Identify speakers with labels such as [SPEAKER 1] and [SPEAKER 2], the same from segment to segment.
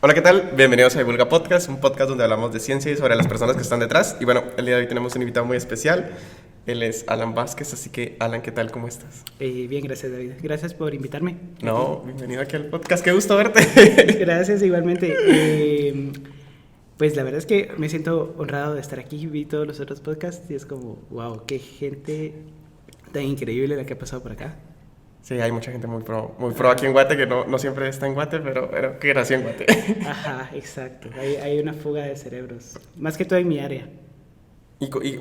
[SPEAKER 1] Hola, ¿qué tal? Bienvenidos a Divulga Podcast, un podcast donde hablamos de ciencia y sobre las personas que están detrás. Y bueno, el día de hoy tenemos un invitado muy especial. Él es Alan Vázquez, así que Alan, ¿qué tal? ¿Cómo estás?
[SPEAKER 2] Bien, gracias David. Gracias por invitarme.
[SPEAKER 1] No, bienvenido aquí al podcast, qué gusto verte.
[SPEAKER 2] Gracias igualmente. Pues la verdad es que me siento honrado de estar aquí. Vi todos los otros podcasts y es como, wow, qué gente tan increíble la que ha pasado por acá.
[SPEAKER 1] Sí, hay mucha gente muy pro aquí en Guate, que no siempre está en Guate, pero que nació en Guate.
[SPEAKER 2] Ajá, exacto. Hay una fuga de cerebros. Más que todo en mi área.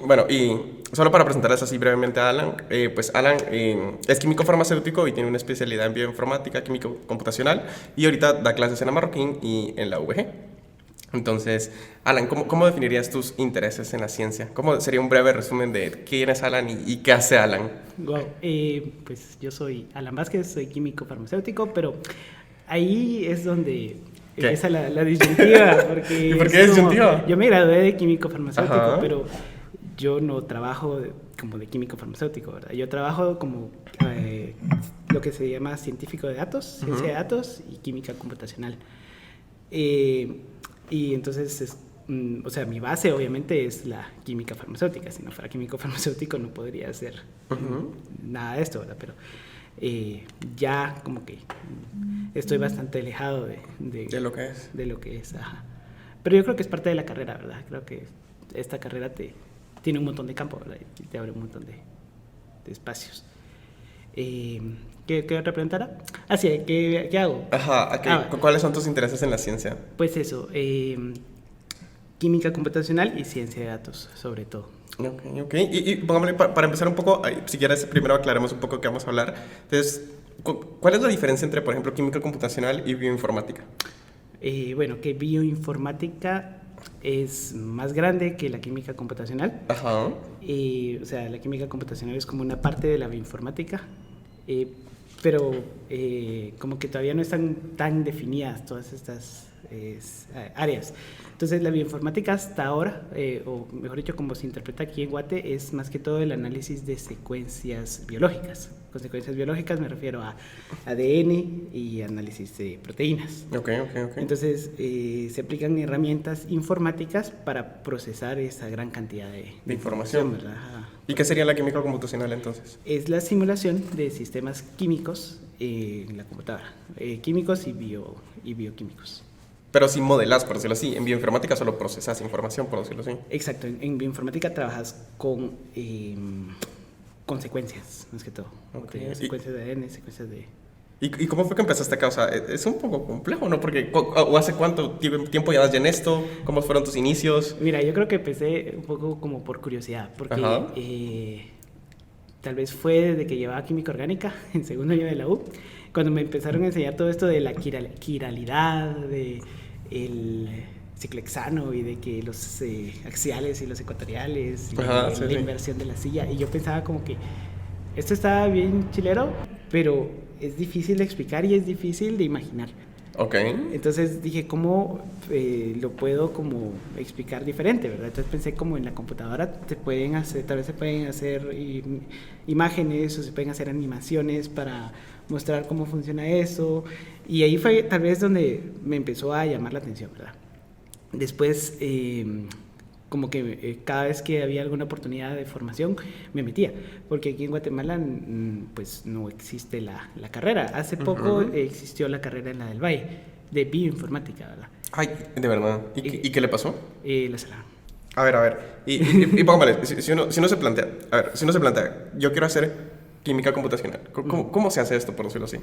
[SPEAKER 1] Bueno, y solo para presentarles así brevemente a Alan, pues Alan es químico farmacéutico y tiene una especialidad en bioinformática, químico computacional, y ahorita da clases en la Marroquín y en la UVG. Entonces, Alan, ¿cómo definirías tus intereses en la ciencia? ¿Cómo sería un breve resumen de quién es Alan y qué hace Alan?
[SPEAKER 2] Wow. Pues yo soy Alan Vázquez, soy químico farmacéutico, pero ahí es donde empieza la disyuntiva. Porque
[SPEAKER 1] ¿Y por qué disyuntiva?
[SPEAKER 2] Yo me gradué de químico farmacéutico,
[SPEAKER 1] Ajá.
[SPEAKER 2] pero yo no trabajo como de químico farmacéutico, ¿verdad? Yo trabajo como lo que se llama científico de datos, ciencia de datos y química computacional. Y entonces, o sea, mi base obviamente es la química farmacéutica. Si no fuera químico farmacéutico no podría hacer nada de esto, ¿verdad? Pero ya como que estoy bastante alejado
[SPEAKER 1] De lo que es.
[SPEAKER 2] de lo que es, ajá. Pero yo creo que es parte de la carrera, ¿verdad? Creo que esta carrera tiene un montón de campo, ¿verdad? Y te abre un montón de espacios. ¿Qué otra pregunta era? Ah, sí, ¿qué hago?
[SPEAKER 1] Ajá, ¿cuáles son tus intereses en la ciencia?
[SPEAKER 2] Pues eso, química computacional y ciencia de datos, sobre todo.
[SPEAKER 1] Ok. Y pongámosle, para empezar un poco, si quieres, primero aclaremos un poco de qué vamos a hablar. Entonces, ¿cuál es la diferencia entre, por ejemplo, química computacional y bioinformática?
[SPEAKER 2] Bueno, que bioinformática es más grande que la química computacional.
[SPEAKER 1] Ajá.
[SPEAKER 2] O sea, la química computacional es como una parte de la bioinformática, pero como que todavía no están tan definidas todas estas áreas. Entonces la bioinformática hasta ahora, o mejor dicho, como se interpreta aquí en Guate, es más que todo el análisis de secuencias biológicas. Con secuencias biológicas me refiero a ADN y análisis de proteínas.
[SPEAKER 1] Ok.
[SPEAKER 2] Entonces se aplican herramientas informáticas para procesar esa gran cantidad de
[SPEAKER 1] información,
[SPEAKER 2] ¿verdad? Ajá.
[SPEAKER 1] ¿Y qué sería la química computacional entonces?
[SPEAKER 2] Es la simulación de sistemas químicos en la computadora, químicos y bioquímicos.
[SPEAKER 1] Pero sin modelas, por decirlo así. En bioinformática solo procesas información, por decirlo así.
[SPEAKER 2] Exacto, en bioinformática trabajas con secuencias, más que todo.
[SPEAKER 1] Okay.
[SPEAKER 2] Secuencias de ADN, secuencias de...
[SPEAKER 1] ¿Y cómo fue que empezaste acá? O sea, es un poco complejo, ¿no? Porque, ¿o hace cuánto tiempo llevas ya en esto? ¿Cómo fueron tus inicios?
[SPEAKER 2] Mira, yo creo que empecé un poco como por curiosidad, porque tal vez fue desde que llevaba química orgánica, en segundo año de la U, cuando me empezaron a enseñar todo esto de la quiralidad, de el ciclohexano y de que los axiales y los ecuatoriales y la inversión de la silla. Y yo pensaba como que esto estaba bien chilero, pero es difícil de explicar y es difícil de imaginar.
[SPEAKER 1] Ok.
[SPEAKER 2] Entonces dije, ¿cómo lo puedo como explicar diferente, verdad? Entonces pensé como en la computadora tal vez se pueden hacer imágenes o se pueden hacer animaciones para mostrar cómo funciona eso. Y ahí fue tal vez donde me empezó a llamar la atención, ¿verdad? Después, como que cada vez que había alguna oportunidad de formación me metía, porque aquí en Guatemala pues no existe la carrera. Hace poco existió la carrera en la del Valle de bioinformática, ¿verdad?
[SPEAKER 1] Ay, de verdad. ¿Y qué le pasó?
[SPEAKER 2] La salaron.
[SPEAKER 1] A ver. Y póngale, si uno se plantea, yo quiero hacer química computacional. ¿Cómo se hace esto, por decirlo así?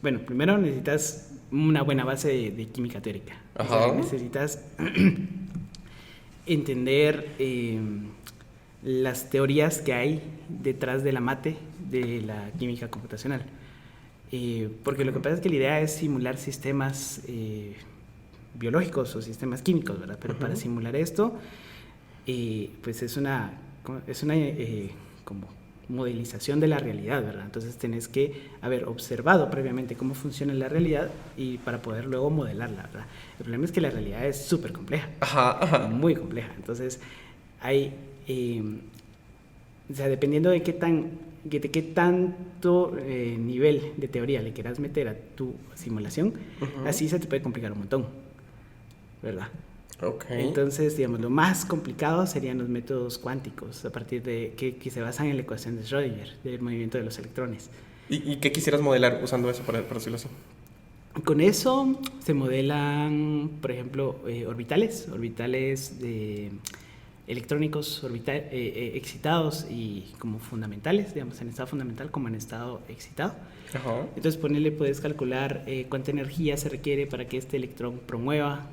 [SPEAKER 2] Bueno, primero necesitas una buena base de química teórica.
[SPEAKER 1] Ajá.
[SPEAKER 2] O sea, necesitas entender las teorías que hay detrás de la mate de la química computacional. Porque lo que pasa es que la idea es simular sistemas biológicos o sistemas químicos, ¿verdad? Pero para simular esto, pues es una como modelización de la realidad, ¿verdad? Entonces tenés que haber observado previamente cómo funciona la realidad y para poder luego modelarla, ¿verdad? El problema es que la realidad es súper compleja, muy compleja. Entonces hay, o sea, dependiendo de qué tanto nivel de teoría le quieras meter a tu simulación, así se te puede complicar un montón. ¿verdad?
[SPEAKER 1] Ok.
[SPEAKER 2] Entonces, digamos, lo más complicado serían los métodos cuánticos, a partir de que se basan en la ecuación de Schrödinger, del movimiento de los electrones.
[SPEAKER 1] ¿Y qué quisieras modelar usando eso, para decirlo así?
[SPEAKER 2] Con eso se modelan, por ejemplo, orbitales de electrónicos excitados y como fundamentales, digamos, en estado fundamental como en estado excitado.
[SPEAKER 1] Ajá.
[SPEAKER 2] Entonces, puedes calcular cuánta energía se requiere para que este electrón promueva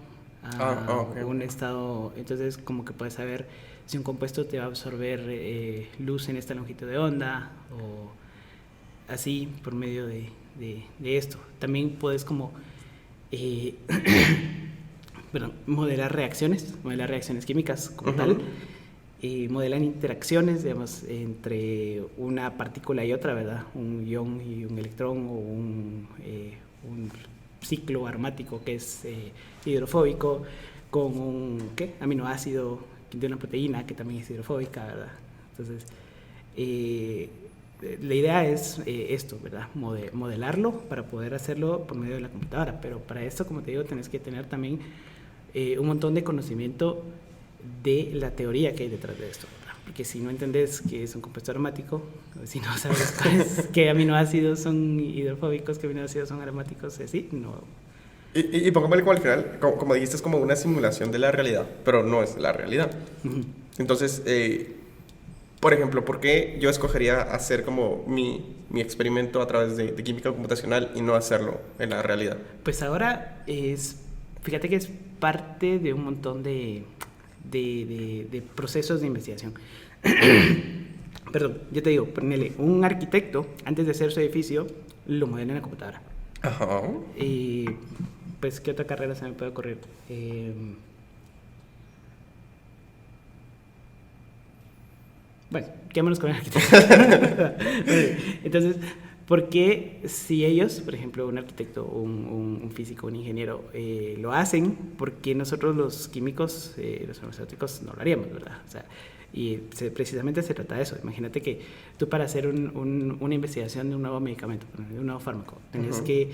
[SPEAKER 1] Ok.
[SPEAKER 2] un estado. Entonces, como que puedes saber si un compuesto te va a absorber luz en esta longitud de onda o así por medio de esto. También puedes como modelar reacciones químicas como tal. Modelan interacciones, digamos, entre una partícula y otra, ¿verdad? Un ion y un electrón, o un ciclo aromático que es hidrofóbico con un aminoácido de una proteína que también es hidrofóbica, ¿verdad? Entonces, la idea es esto, ¿verdad? Modelarlo para poder hacerlo por medio de la computadora, pero para esto, como te digo, tenés que tener también un montón de conocimiento de la teoría que hay detrás de esto, ¿verdad? Porque si no entendés qué es un compuesto aromático, o si no sabes qué aminoácidos son hidrofóbicos, qué aminoácidos son aromáticos, así, no.
[SPEAKER 1] Y pongámosle como al final, como dijiste, es como una simulación de la realidad, pero no es la realidad. Entonces, por ejemplo, ¿por qué yo escogería hacer como mi experimento a través de química computacional y no hacerlo en la realidad?
[SPEAKER 2] Pues ahora fíjate que es parte de un montón de procesos de investigación. Perdón, yo te digo, ponele, un arquitecto, antes de hacer su edificio, lo modela en la computadora.
[SPEAKER 1] Ajá.
[SPEAKER 2] Pues, ¿qué otra carrera se me puede ocurrir? Bueno, quedémonos con el arquitecto. Entonces, ¿por qué si ellos, por ejemplo, un arquitecto, un físico, un ingeniero, lo hacen, por qué nosotros los químicos, los farmacéuticos, no lo haríamos, ¿verdad? O sea, precisamente se trata de eso. Imagínate que tú, para hacer una investigación de un nuevo medicamento, de un nuevo fármaco, tenés que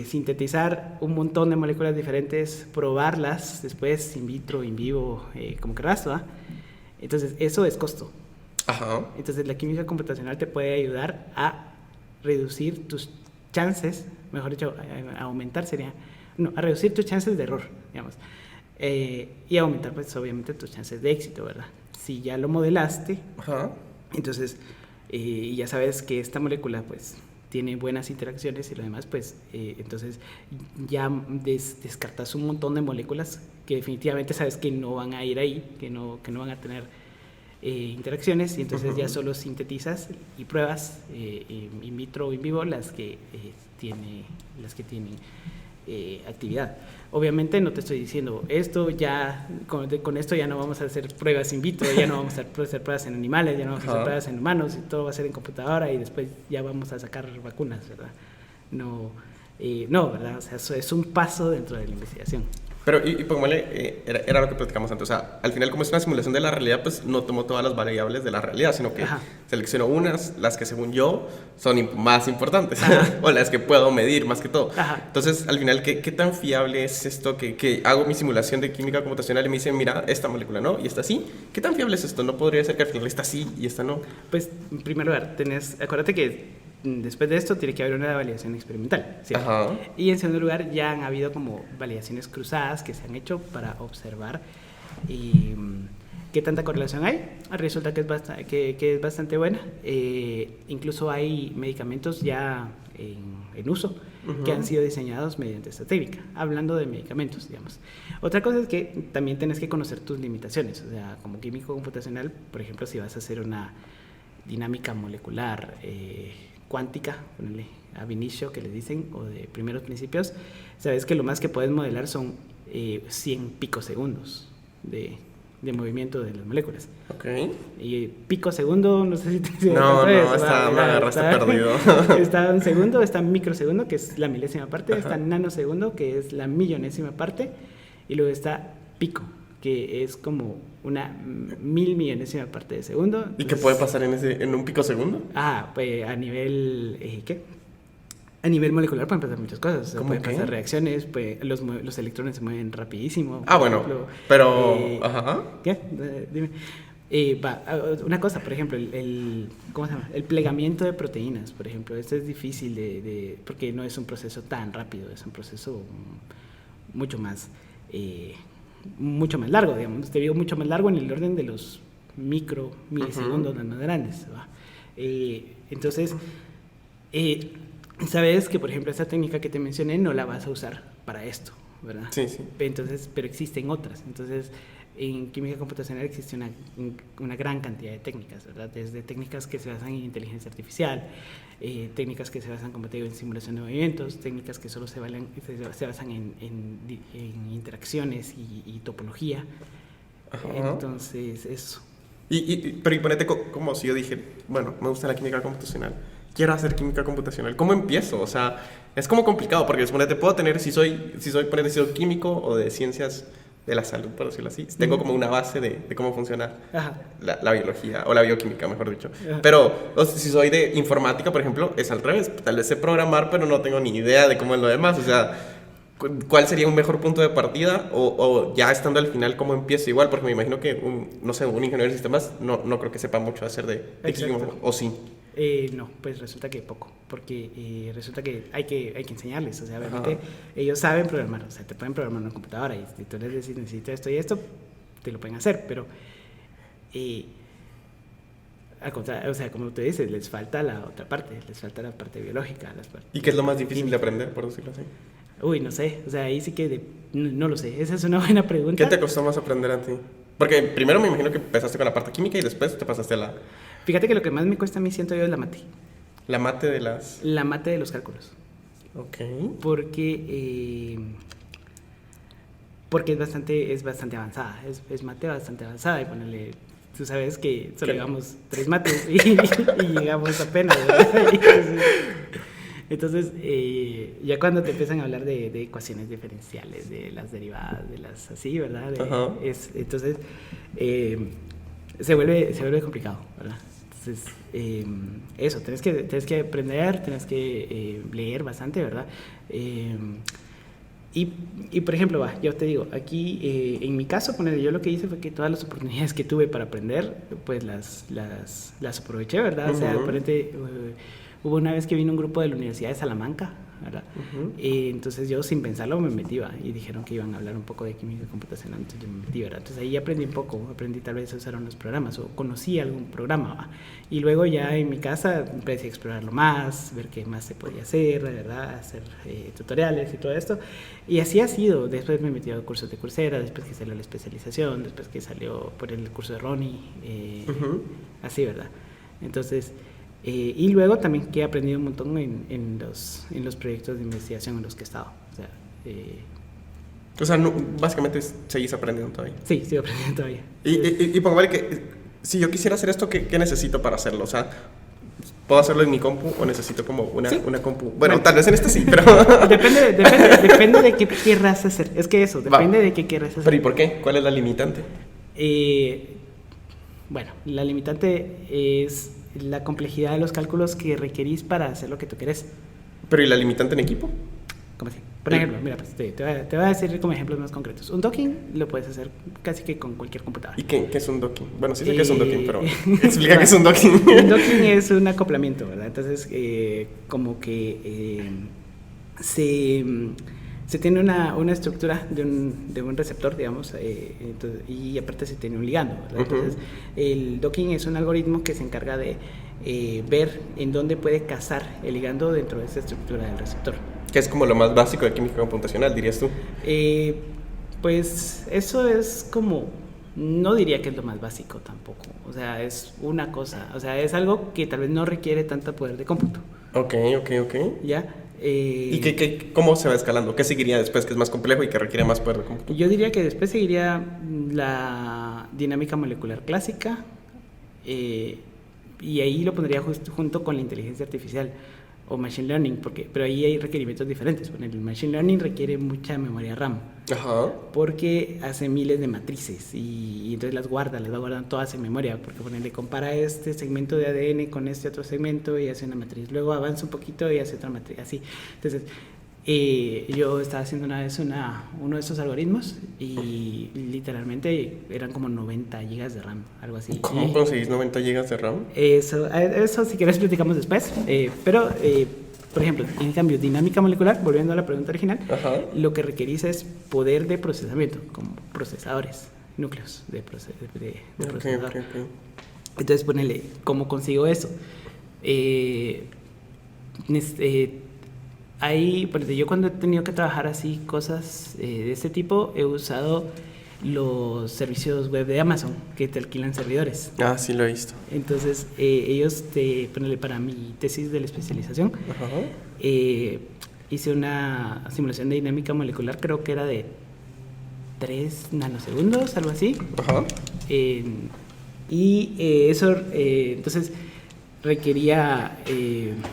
[SPEAKER 2] sintetizar un montón de moléculas diferentes, probarlas después in vitro, in vivo, como querrás, ¿verdad? Entonces, eso es costo.
[SPEAKER 1] Ajá.
[SPEAKER 2] Entonces, la química computacional te puede ayudar a reducir tus chances, mejor dicho, a aumentar a reducir tus chances de error, digamos, y aumentar, pues, obviamente, tus chances de éxito, ¿verdad? Si ya lo modelaste,
[SPEAKER 1] Ajá.
[SPEAKER 2] entonces, ya sabes que esta molécula, pues, tiene buenas interacciones y lo demás, pues, entonces ya descartas un montón de moléculas que definitivamente sabes que no van a ir ahí, que no van a tener interacciones, y entonces ya solo sintetizas y pruebas in vitro o in vivo las que tienen actividad. Obviamente no te estoy diciendo esto ya, con esto ya no vamos a hacer pruebas in vitro, ya no vamos a hacer pruebas en animales, ya no vamos a hacer pruebas en humanos, y todo va a ser en computadora, y después ya vamos a sacar vacunas, ¿verdad? No, ¿verdad? O sea, eso es un paso dentro de la investigación.
[SPEAKER 1] Pero, y pongámosle, era lo que platicamos antes, o sea, al final, como es una simulación de la realidad, pues no tomo todas las variables de la realidad, sino que selecciono unas, las que según yo son más importantes, o las que puedo medir más que todo. Entonces, al final, ¿qué tan fiable es esto que hago mi simulación de química computacional y me dicen, mira, esta molécula no, y esta sí? ¿Qué tan fiable es esto? ¿No podría ser que al final esta sí y esta no?
[SPEAKER 2] Pues, en primer lugar, acuérdate que después de esto tiene que haber una validación experimental, ¿cierto? Ajá. Y en segundo lugar, ya han habido como validaciones cruzadas que se han hecho para observar qué tanta correlación hay. Resulta que es bastante buena. Incluso hay medicamentos ya en uso que han sido diseñados mediante esta técnica, hablando de medicamentos, digamos. Otra cosa es que también tienes que conocer tus limitaciones. O sea, como químico computacional, por ejemplo, si vas a hacer una dinámica molecular cuántica, ponele ab initio, que le dicen, o de primeros principios, sabes que lo más que puedes modelar son 100 picosegundos de movimiento de las moléculas.
[SPEAKER 1] Ok.
[SPEAKER 2] Y picosegundo, no sé si te...
[SPEAKER 1] me agarraste perdido.
[SPEAKER 2] Está un segundo, está microsegundo, que es la milésima parte, está nanosegundo, que es la millonésima parte, y luego está pico, que es como una 1000.000.000ésima parte de segundo.
[SPEAKER 1] Entonces, ¿y qué puede pasar en un picosegundo?
[SPEAKER 2] Pues a nivel, ¿qué? A nivel molecular pueden pasar muchas cosas. O sea,
[SPEAKER 1] ¿Cómo
[SPEAKER 2] pueden
[SPEAKER 1] qué?
[SPEAKER 2] pasar reacciones, los electrones se mueven rapidísimo.
[SPEAKER 1] Ah,
[SPEAKER 2] por
[SPEAKER 1] bueno,
[SPEAKER 2] ejemplo.
[SPEAKER 1] pero...
[SPEAKER 2] Eh,
[SPEAKER 1] Ajá.
[SPEAKER 2] ¿Qué? Dime. Una cosa, por ejemplo, ¿cómo se llama? El plegamiento de proteínas, por ejemplo. Esto es difícil porque no es un proceso tan rápido, es un proceso mucho más, mucho más largo, digamos. Te digo mucho más largo en el orden de los milisegundos más grandes. ¿Va? Entonces, sabes que, por ejemplo, esta técnica que te mencioné no la vas a usar para esto, ¿verdad?
[SPEAKER 1] Sí, sí.
[SPEAKER 2] Entonces, pero existen otras. Entonces, en química computacional existe una gran cantidad de técnicas, ¿verdad? Desde técnicas que se basan en inteligencia artificial, técnicas que se basan, como te digo, en simulación de movimientos, técnicas que solo se basan en interacciones y topología.
[SPEAKER 1] Ajá.
[SPEAKER 2] Entonces, eso.
[SPEAKER 1] Pero y ponete como si yo dije, bueno, me gusta la química computacional, quiero hacer química computacional, ¿cómo empiezo? O sea, es como complicado, porque ponete, puedo tener, si soy químico o de ciencias de la salud, por decirlo así, tengo como una base de cómo funciona la biología, o la bioquímica, mejor dicho.
[SPEAKER 2] Ajá.
[SPEAKER 1] Pero si soy de informática, por ejemplo, es al revés, tal vez sé programar, pero no tengo ni idea de cómo es lo demás, o sea... ¿Cuál sería un mejor punto de partida? O ya estando al final, ¿cómo empiezo? Igual, porque me imagino que no sé, un ingeniero de sistemas no creo que sepa mucho hacer de química, o sí.
[SPEAKER 2] No, pues resulta que poco, porque resulta que hay que enseñarles, o sea, obviamente ellos saben programar, o sea, te pueden programar una computadora y si tú les decís necesito esto y esto, te lo pueden hacer, pero al contrario, o sea, como tú dices, les falta la otra parte, les falta la parte biológica.
[SPEAKER 1] ¿Y qué es lo más difícil de aprender, por decirlo así?
[SPEAKER 2] Uy, no sé, o sea, ahí sí que no lo sé, esa es una buena pregunta.
[SPEAKER 1] ¿Qué te costó más aprender a ti? Porque primero me imagino que empezaste con la parte química y después te pasaste a la...
[SPEAKER 2] Fíjate que lo que más me cuesta a mí, siento yo, es la mate.
[SPEAKER 1] La mate de las...
[SPEAKER 2] La mate de los cálculos.
[SPEAKER 1] Ok.
[SPEAKER 2] Porque es bastante avanzada, es mate bastante avanzada y ponerle... Tú sabes que solo llevamos 3 mates y llegamos apenas, ¿verdad? Entonces, ya cuando te empiezan a hablar de ecuaciones diferenciales, de las derivadas, de las así, ¿verdad? Entonces, se vuelve complicado, ¿verdad? Entonces, eso, tienes que aprender, tienes que leer bastante, ¿verdad? Y por ejemplo, yo te digo, aquí en mi caso, yo lo que hice fue que todas las oportunidades que tuve para aprender, pues las aproveché, ¿verdad? O sea, aparentemente... Hubo una vez que vino un grupo de la Universidad de Salamanca, ¿verdad? Entonces yo sin pensarlo me metí, ¿va? Y dijeron que iban a hablar un poco de química computacional, entonces yo me metí, ¿verdad? Entonces ahí aprendí un poco, aprendí tal vez a usar unos programas o conocí algún programa, ¿va? Y luego ya en mi casa empecé a explorarlo más, ver qué más se podía hacer, ¿verdad? Hacer tutoriales y todo esto. Y así ha sido. Después me metí a cursos de Coursera, después que salió la especialización, después que salió por el curso de Ronnie, así, ¿verdad? Entonces... y luego también que he aprendido un montón en los proyectos de investigación en los que he estado.
[SPEAKER 1] O sea, básicamente seguís aprendiendo todavía.
[SPEAKER 2] Sí, sigo aprendiendo todavía.
[SPEAKER 1] Y pongámosle que si yo quisiera hacer esto, ¿qué necesito para hacerlo? O sea, ¿puedo hacerlo en mi compu o necesito como una compu? Bueno, tal vez en esta sí, pero...
[SPEAKER 2] depende de qué querrás hacer. Es que eso, depende de qué querrás hacer.
[SPEAKER 1] ¿Pero y por qué? ¿Cuál es la limitante?
[SPEAKER 2] Bueno, la limitante es la complejidad de los cálculos que requerís para hacer lo que tú querés.
[SPEAKER 1] ¿Pero y la limitante en equipo?
[SPEAKER 2] ¿Cómo así? Por ejemplo, mira, pues te voy a decir como ejemplos más concretos. Un docking lo puedes hacer casi que con cualquier computadora.
[SPEAKER 1] ¿Y qué es un docking? Bueno, sí sé que es un docking, pero explica qué es un docking.
[SPEAKER 2] Un docking es un acoplamiento, ¿verdad? Entonces, como que se tiene una estructura de un receptor, digamos, y aparte se tiene un ligando, ¿verdad? Entonces, el docking es un algoritmo que se encarga de ver en dónde puede cazar el ligando dentro de esa estructura del receptor.
[SPEAKER 1] Que es como lo más básico de química computacional, dirías tú.
[SPEAKER 2] Pues eso es como, no diría que es lo más básico tampoco, o sea, es una cosa, o sea, es algo que tal vez no requiere tanto poder de cómputo.
[SPEAKER 1] Ok.
[SPEAKER 2] ¿Ya?
[SPEAKER 1] ¿Y cómo se va escalando? ¿Qué seguiría después que es más complejo y que requiere más poder de cómputo?
[SPEAKER 2] Yo diría que después seguiría la dinámica molecular clásica, y ahí lo pondría junto con la inteligencia artificial, o Machine Learning, pero ahí hay requerimientos diferentes. Bueno, el Machine Learning requiere mucha memoria RAM,
[SPEAKER 1] Ajá.
[SPEAKER 2] porque hace miles de matrices y entonces las va guardando todas en memoria, porque le compara este segmento de ADN con este otro segmento y hace una matriz. Luego avanza un poquito y hace otra matriz, así. Entonces, yo estaba haciendo una vez uno de esos algoritmos y literalmente eran como 90 gigas de RAM, algo así.
[SPEAKER 1] ¿Cómo conseguís 90 gigas de RAM?
[SPEAKER 2] Eso si quieres platicamos después, pero por ejemplo, en cambio, dinámica molecular, volviendo a la pregunta original,
[SPEAKER 1] Ajá.
[SPEAKER 2] lo que requerís es poder de procesamiento, como procesadores, núcleos de procesador.
[SPEAKER 1] Okay.
[SPEAKER 2] Entonces, ponele, ¿cómo consigo eso? Yo cuando he tenido que trabajar así cosas de este tipo, he usado los servicios web de Amazon que te alquilan servidores.
[SPEAKER 1] Ah, sí lo he visto.
[SPEAKER 2] Entonces, ellos para mi tesis de la especialización,
[SPEAKER 1] Ajá.
[SPEAKER 2] hice una simulación de dinámica molecular, creo que era de 3 nanosegundos, algo así.
[SPEAKER 1] Ajá.
[SPEAKER 2] Eso, entonces, requería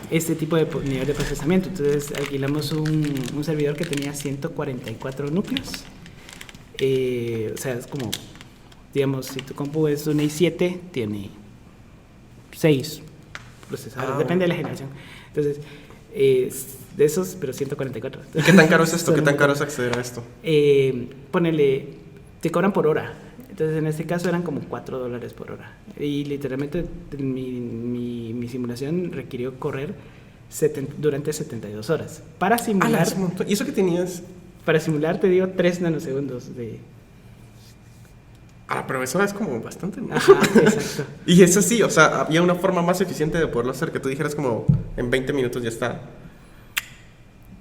[SPEAKER 2] este tipo de nivel de procesamiento. Entonces, alquilamos un servidor que tenía 144 núcleos. O sea, es como, digamos, si tu compu es un i7, tiene 6 procesadores, depende de la generación. Entonces, de esos, pero 144.
[SPEAKER 1] ¿Y qué tan caro es esto? ¿Qué tan caro es acceder a esto?
[SPEAKER 2] Te cobran por hora. Entonces, en este caso eran como $4 por hora. Y literalmente mi simulación requirió correr durante 72 horas. Para simular...
[SPEAKER 1] ¿Y eso que tenías?
[SPEAKER 2] Para simular, te digo, 3 nanosegundos de...
[SPEAKER 1] Pero eso es como bastante, ¿no?
[SPEAKER 2] Ajá, exacto.
[SPEAKER 1] Y eso sí, o sea, había una forma más eficiente de poderlo hacer, que tú dijeras como en 20 minutos ya está.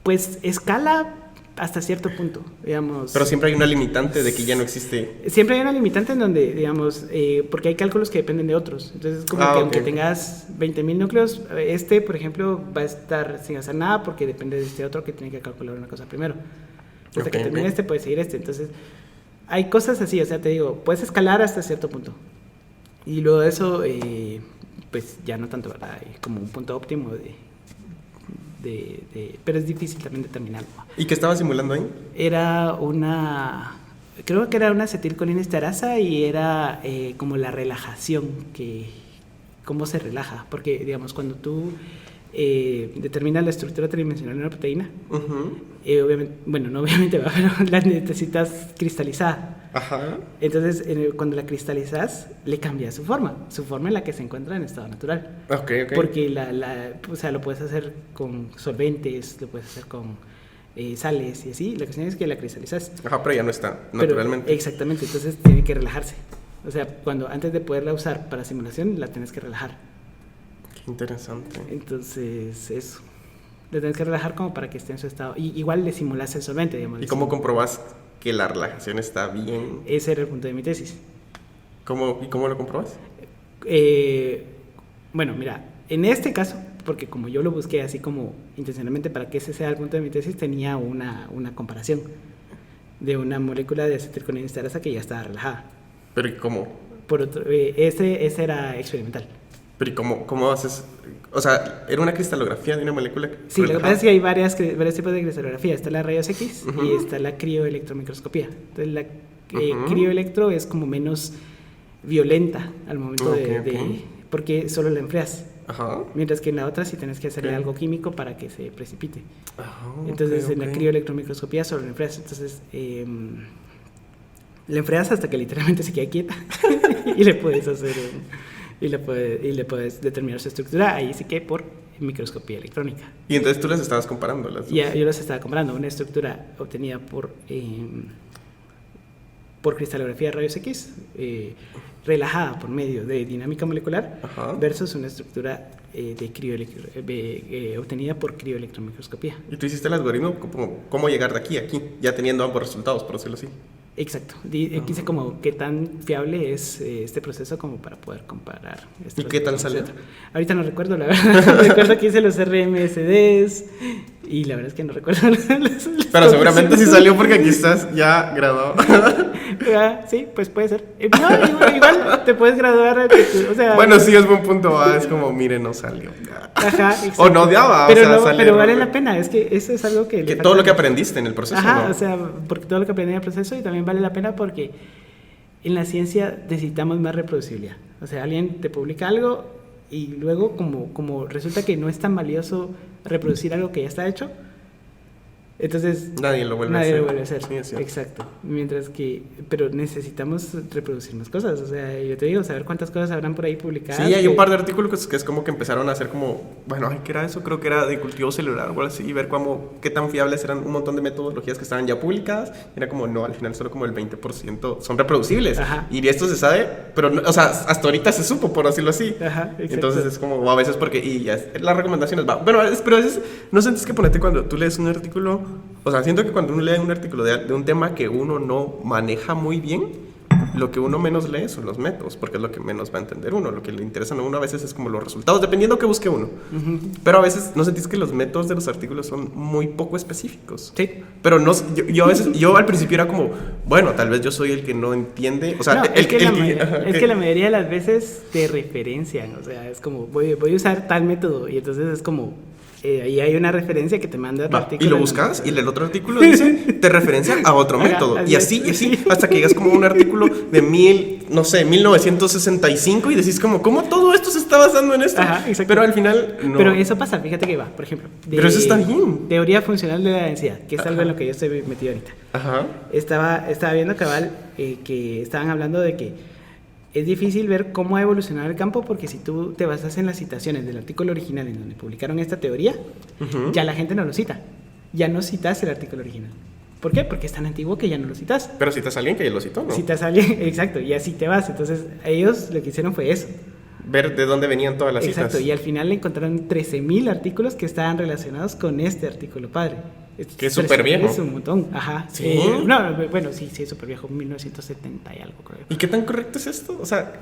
[SPEAKER 2] Pues escala hasta cierto punto, digamos.
[SPEAKER 1] Pero siempre hay una limitante de que ya no existe.
[SPEAKER 2] Siempre hay una limitante en donde, digamos, porque hay cálculos que dependen de otros. Entonces, como que aunque tengas 20.000 núcleos, por ejemplo, va a estar sin hacer nada porque depende de este otro que tiene que calcular una cosa primero. Hasta que termine puede seguir Entonces, hay cosas así, o sea, te digo, puedes escalar hasta cierto punto. Y luego de eso, pues ya no tanto, ¿verdad? Como un punto óptimo pero es difícil también determinarlo.
[SPEAKER 1] ¿Y qué estaba simulando ahí?
[SPEAKER 2] Creo que era una acetilcolinesterasa y era como la relajación, cómo se relaja, porque digamos cuando tú determinas la estructura tridimensional de una proteína, obviamente, bueno, no obviamente, pero la necesitas cristalizada.
[SPEAKER 1] Ajá.
[SPEAKER 2] Entonces, cuando la cristalizas, le cambias su forma en la que se encuentra en estado natural.
[SPEAKER 1] Okay.
[SPEAKER 2] Porque o sea, lo puedes hacer con solventes, lo puedes hacer con sales y así. La cuestión es que la cristalizas.
[SPEAKER 1] Ajá, pero ya no está naturalmente.
[SPEAKER 2] Exactamente, entonces tiene que relajarse. O sea, antes de poderla usar para simulación, la tienes que relajar.
[SPEAKER 1] Qué interesante.
[SPEAKER 2] Entonces, eso. La tienes que relajar como para que esté en su estado. Y igual le simulas el solvente, digamos.
[SPEAKER 1] ¿Y cómo comprobas que la relajación está bien?
[SPEAKER 2] Ese era el punto de mi tesis.
[SPEAKER 1] ¿Y cómo lo comprobas?
[SPEAKER 2] Bueno, mira, en este caso, porque como yo lo busqué así como intencionalmente para que ese sea el punto de mi tesis, tenía una comparación de una molécula de acetilcolinesterasa que ya estaba relajada.
[SPEAKER 1] ¿Pero y cómo?
[SPEAKER 2] Ese era experimental.
[SPEAKER 1] ¿Pero y cómo haces? O sea, ¿era una cristalografía de una molécula?
[SPEAKER 2] Sí, relajada? Lo que pasa es que hay varios tipos de cristalografía. Está la rayos X y está la crioelectromicroscopía. Entonces, la crioelectro es como menos violenta al momento porque solo la enfrias.
[SPEAKER 1] Ajá.
[SPEAKER 2] Mientras que en la otra sí tienes que hacerle algo químico para que se precipite.
[SPEAKER 1] Ajá,
[SPEAKER 2] entonces, en la crioelectromicroscopía solo la enfrias. Entonces, la enfrias hasta que literalmente se quede quieta y le puedes hacer... Y le puedes determinar su estructura, ahí sí que por microscopía electrónica.
[SPEAKER 1] Y entonces tú las estabas comparando, las dos.
[SPEAKER 2] Yo las estaba comparando, una estructura obtenida por cristalografía de rayos X, relajada por medio de dinámica molecular, versus una estructura obtenida por crioelectromicroscopía.
[SPEAKER 1] Y tú hiciste el algoritmo, ¿cómo llegar de aquí a aquí? Ya teniendo ambos resultados, por decirlo así.
[SPEAKER 2] Exacto. Quise como qué tan fiable es este proceso como para poder comparar.
[SPEAKER 1] ¿Y qué tal salió?
[SPEAKER 2] Ahorita no recuerdo, la verdad. Recuerdo que hice los RMSDs y la verdad es que no recuerdo los
[SPEAKER 1] Pero seguramente sí salió porque aquí estás ya graduado.
[SPEAKER 2] Sí, pues puede ser. No, igual te puedes graduar. O sea,
[SPEAKER 1] Bueno, sí, es buen punto. Es como, mire, no salió.
[SPEAKER 2] Ajá, exacto.
[SPEAKER 1] O no odiaba.
[SPEAKER 2] Pero,
[SPEAKER 1] o sea,
[SPEAKER 2] no,
[SPEAKER 1] salió,
[SPEAKER 2] pero vale la pena. Es que eso es algo que
[SPEAKER 1] todo lo que aprendiste en el proceso.
[SPEAKER 2] Ajá,
[SPEAKER 1] ¿no?
[SPEAKER 2] o sea, porque todo lo que aprendí en el proceso y también vale la pena porque en la ciencia necesitamos más reproducibilidad. O sea, alguien te publica algo y luego como resulta que no es tan valioso reproducir algo que ya está hecho, entonces
[SPEAKER 1] nadie lo vuelve a hacer.
[SPEAKER 2] Sí, exacto. Mientras que, pero necesitamos reproducir más cosas. O sea, yo te digo, saber cuántas cosas habrán por ahí publicadas.
[SPEAKER 1] Sí, hay un par de artículos que es como que empezaron a hacer como, bueno, ¿qué era eso? Creo que era de cultivo celular o algo así, y ver qué tan fiables eran un montón de metodologías que estaban ya publicadas. Era como, no, al final solo como el 20% son reproducibles.
[SPEAKER 2] Ajá.
[SPEAKER 1] Y esto se sabe, pero, o sea, hasta ahorita se supo, por decirlo así.
[SPEAKER 2] Ajá, exacto.
[SPEAKER 1] Entonces es como, o a veces porque, y ya, las recomendaciones va. Bueno, pero a veces, ¿no sientes que ponete cuando tú lees un artículo? O sea, siento que cuando uno lee un artículo de un tema que uno no maneja muy bien, lo que uno menos lee son los métodos, porque es lo que menos va a entender uno. Lo que le interesa a uno a veces es como los resultados, dependiendo que busque uno. Uh-huh. Pero a veces, ¿no sentís que los métodos de los artículos son muy poco específicos?
[SPEAKER 2] Sí.
[SPEAKER 1] Pero no, yo a veces, yo al principio era como, bueno, tal vez yo soy el que no entiende. O sea,
[SPEAKER 2] no, es que la mayoría de las veces te referencian. O sea, es como, voy a usar tal método, y entonces es como... ahí hay una referencia que te manda otro artículo.
[SPEAKER 1] Y lo buscas y el otro artículo dice, te referencia a otro método. Y así, hasta que llegas como a un artículo de 1965 y decís como, ¿cómo todo esto se está basando en esto?
[SPEAKER 2] Ajá, exacto.
[SPEAKER 1] Pero al final, no.
[SPEAKER 2] Pero eso pasa, fíjate que va, por ejemplo.
[SPEAKER 1] Pero eso está bien.
[SPEAKER 2] Teoría funcional de la densidad, que es algo en lo que yo estoy metido ahorita.
[SPEAKER 1] Ajá.
[SPEAKER 2] Estaba viendo cabal que estaban hablando de que es difícil ver cómo ha evolucionado el campo porque si tú te basas en las citaciones del artículo original en donde publicaron esta teoría, uh-huh, ya la gente no lo cita. Ya no citas el artículo original. ¿Por qué? Porque es tan antiguo que ya no lo citas.
[SPEAKER 1] Pero citas a alguien que ya lo citó, ¿no?
[SPEAKER 2] Citas a alguien, exacto, y así te vas. Entonces, ellos lo que hicieron fue eso.
[SPEAKER 1] Ver de dónde venían todas las citas.
[SPEAKER 2] Exacto, y al final encontraron 13.000 artículos que estaban relacionados con este artículo padre.
[SPEAKER 1] Que es súper viejo.
[SPEAKER 2] Es un montón, ajá.
[SPEAKER 1] ¿Sí?
[SPEAKER 2] No, bueno, sí, es súper viejo, 1970 y algo, creo.
[SPEAKER 1] ¿Y qué tan correcto es esto? O sea,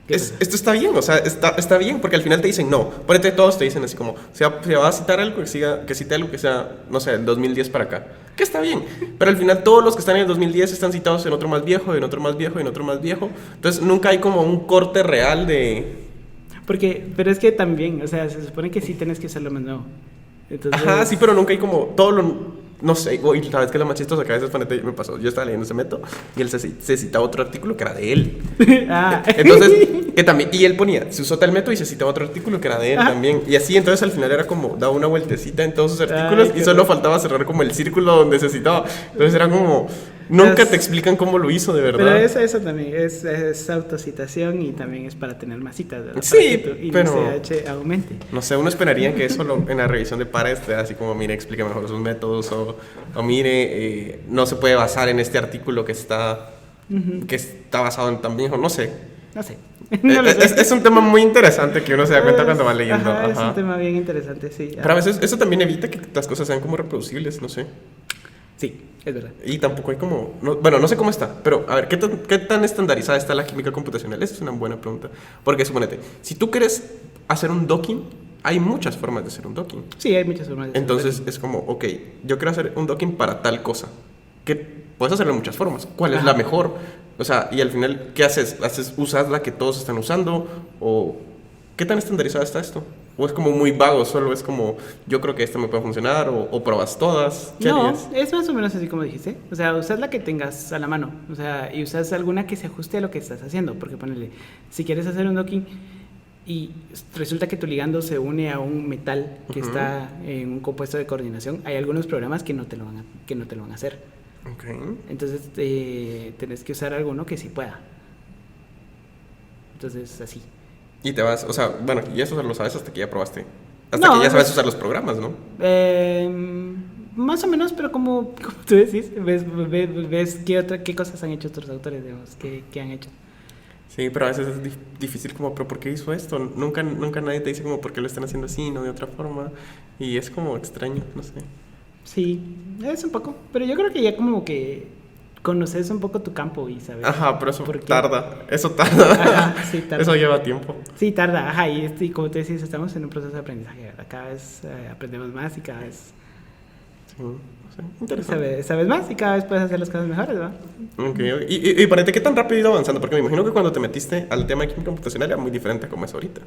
[SPEAKER 1] esto está bien, o sea, está bien, porque al final te dicen, no, ponete todos, te dicen así como, se va a citar algo, que cite algo que sea, no sé, del 2010 para acá, que está bien, pero al final todos los que están en el 2010 están citados en otro más viejo, en otro más viejo, en otro más viejo, entonces nunca hay como un corte real de...
[SPEAKER 2] Pero es que también, o sea, se supone que sí tienes que hacerlo más nuevo. Entonces...
[SPEAKER 1] Ajá, sí, pero nunca hay como todo lo... No sé, y sabes que es lo más chistoso que a veces ponete, me pasó, yo estaba leyendo ese método y él se citaba otro artículo que era de él. Entonces, que también, y él ponía, se usó tal método y se citaba otro artículo que era de él también. Y así, entonces al final era como, daba una vueltecita en todos sus artículos y solo faltaba cerrar como el círculo donde se citaba. Entonces era como, nunca te explican cómo lo hizo de verdad.
[SPEAKER 2] Pero eso también es autocitación y también es para tener más citas, ¿verdad?
[SPEAKER 1] Sí,
[SPEAKER 2] para que tu
[SPEAKER 1] pero
[SPEAKER 2] ICH aumente.
[SPEAKER 1] No sé, uno esperaría que eso en la revisión de pares te da así como, mire, explique mejor sus métodos o mire, no se puede basar en este artículo que está basado en tan viejo, no sé.
[SPEAKER 2] No sé.
[SPEAKER 1] Es un tema muy interesante que uno se da cuenta cuando va leyendo.
[SPEAKER 2] Ajá. Es un tema bien interesante, sí.
[SPEAKER 1] Pero a veces eso también evita que las cosas sean como reproducibles, no sé.
[SPEAKER 2] Sí, es verdad.
[SPEAKER 1] Y tampoco hay como... bueno, no sé cómo está, pero a ver, ¿qué tan estandarizada está la química computacional? Esa es una buena pregunta. Porque suponete, si tú quieres hacer un docking, hay muchas formas de hacer un docking.
[SPEAKER 2] Sí, hay muchas formas de hacer
[SPEAKER 1] Entonces es como, ok, yo quiero hacer un docking para tal cosa. Que puedes hacerlo de muchas formas. ¿Cuál es la mejor? O sea, y al final, ¿qué haces? ¿Usas la que todos están usando? ¿O qué tan estandarizada está esto? ¿O es como muy vago? Solo es como, yo creo que esta me puede funcionar, o pruebas todas. ¿Qué harías?
[SPEAKER 2] Es más o menos así como dijiste. O sea, usas la que tengas a la mano. O sea, y usas alguna que se ajuste a lo que estás haciendo. Porque ponele, si quieres hacer un docking y resulta que tu ligando se une a un metal que está en un compuesto de coordinación, hay algunos programas que no te lo van a hacer.
[SPEAKER 1] Okay.
[SPEAKER 2] Entonces tenés que usar alguno que sí pueda. Entonces así.
[SPEAKER 1] Y te vas, o sea, bueno, y eso lo sabes hasta que ya probaste. Hasta que ya sabes usar los programas, ¿no?
[SPEAKER 2] Más o menos, pero como tú decís, ves qué cosas han hecho otros autores, digamos, qué han hecho.
[SPEAKER 1] Sí, pero a veces es difícil como, ¿pero por qué hizo esto? Nunca nadie te dice como por qué lo están haciendo así, no de otra forma. Y es como extraño, no sé.
[SPEAKER 2] Sí, es un poco, pero yo creo que ya como que conoces un poco tu campo y sabes.
[SPEAKER 1] Ajá, pero eso tarda. Ajá,
[SPEAKER 2] sí, tarda.
[SPEAKER 1] Eso lleva tiempo.
[SPEAKER 2] Sí, tarda, ajá, y como te decís, estamos en un proceso de aprendizaje, ¿verdad? Cada vez aprendemos más y cada vez...
[SPEAKER 1] Sí. Sí, interesante.
[SPEAKER 2] Sabes más y cada vez puedes hacer las cosas mejores, ¿va?
[SPEAKER 1] Ok, y para ti, ¿qué tan rápido ha ido avanzando? Porque me imagino que cuando te metiste al tema de química computacional era muy diferente a como es ahorita.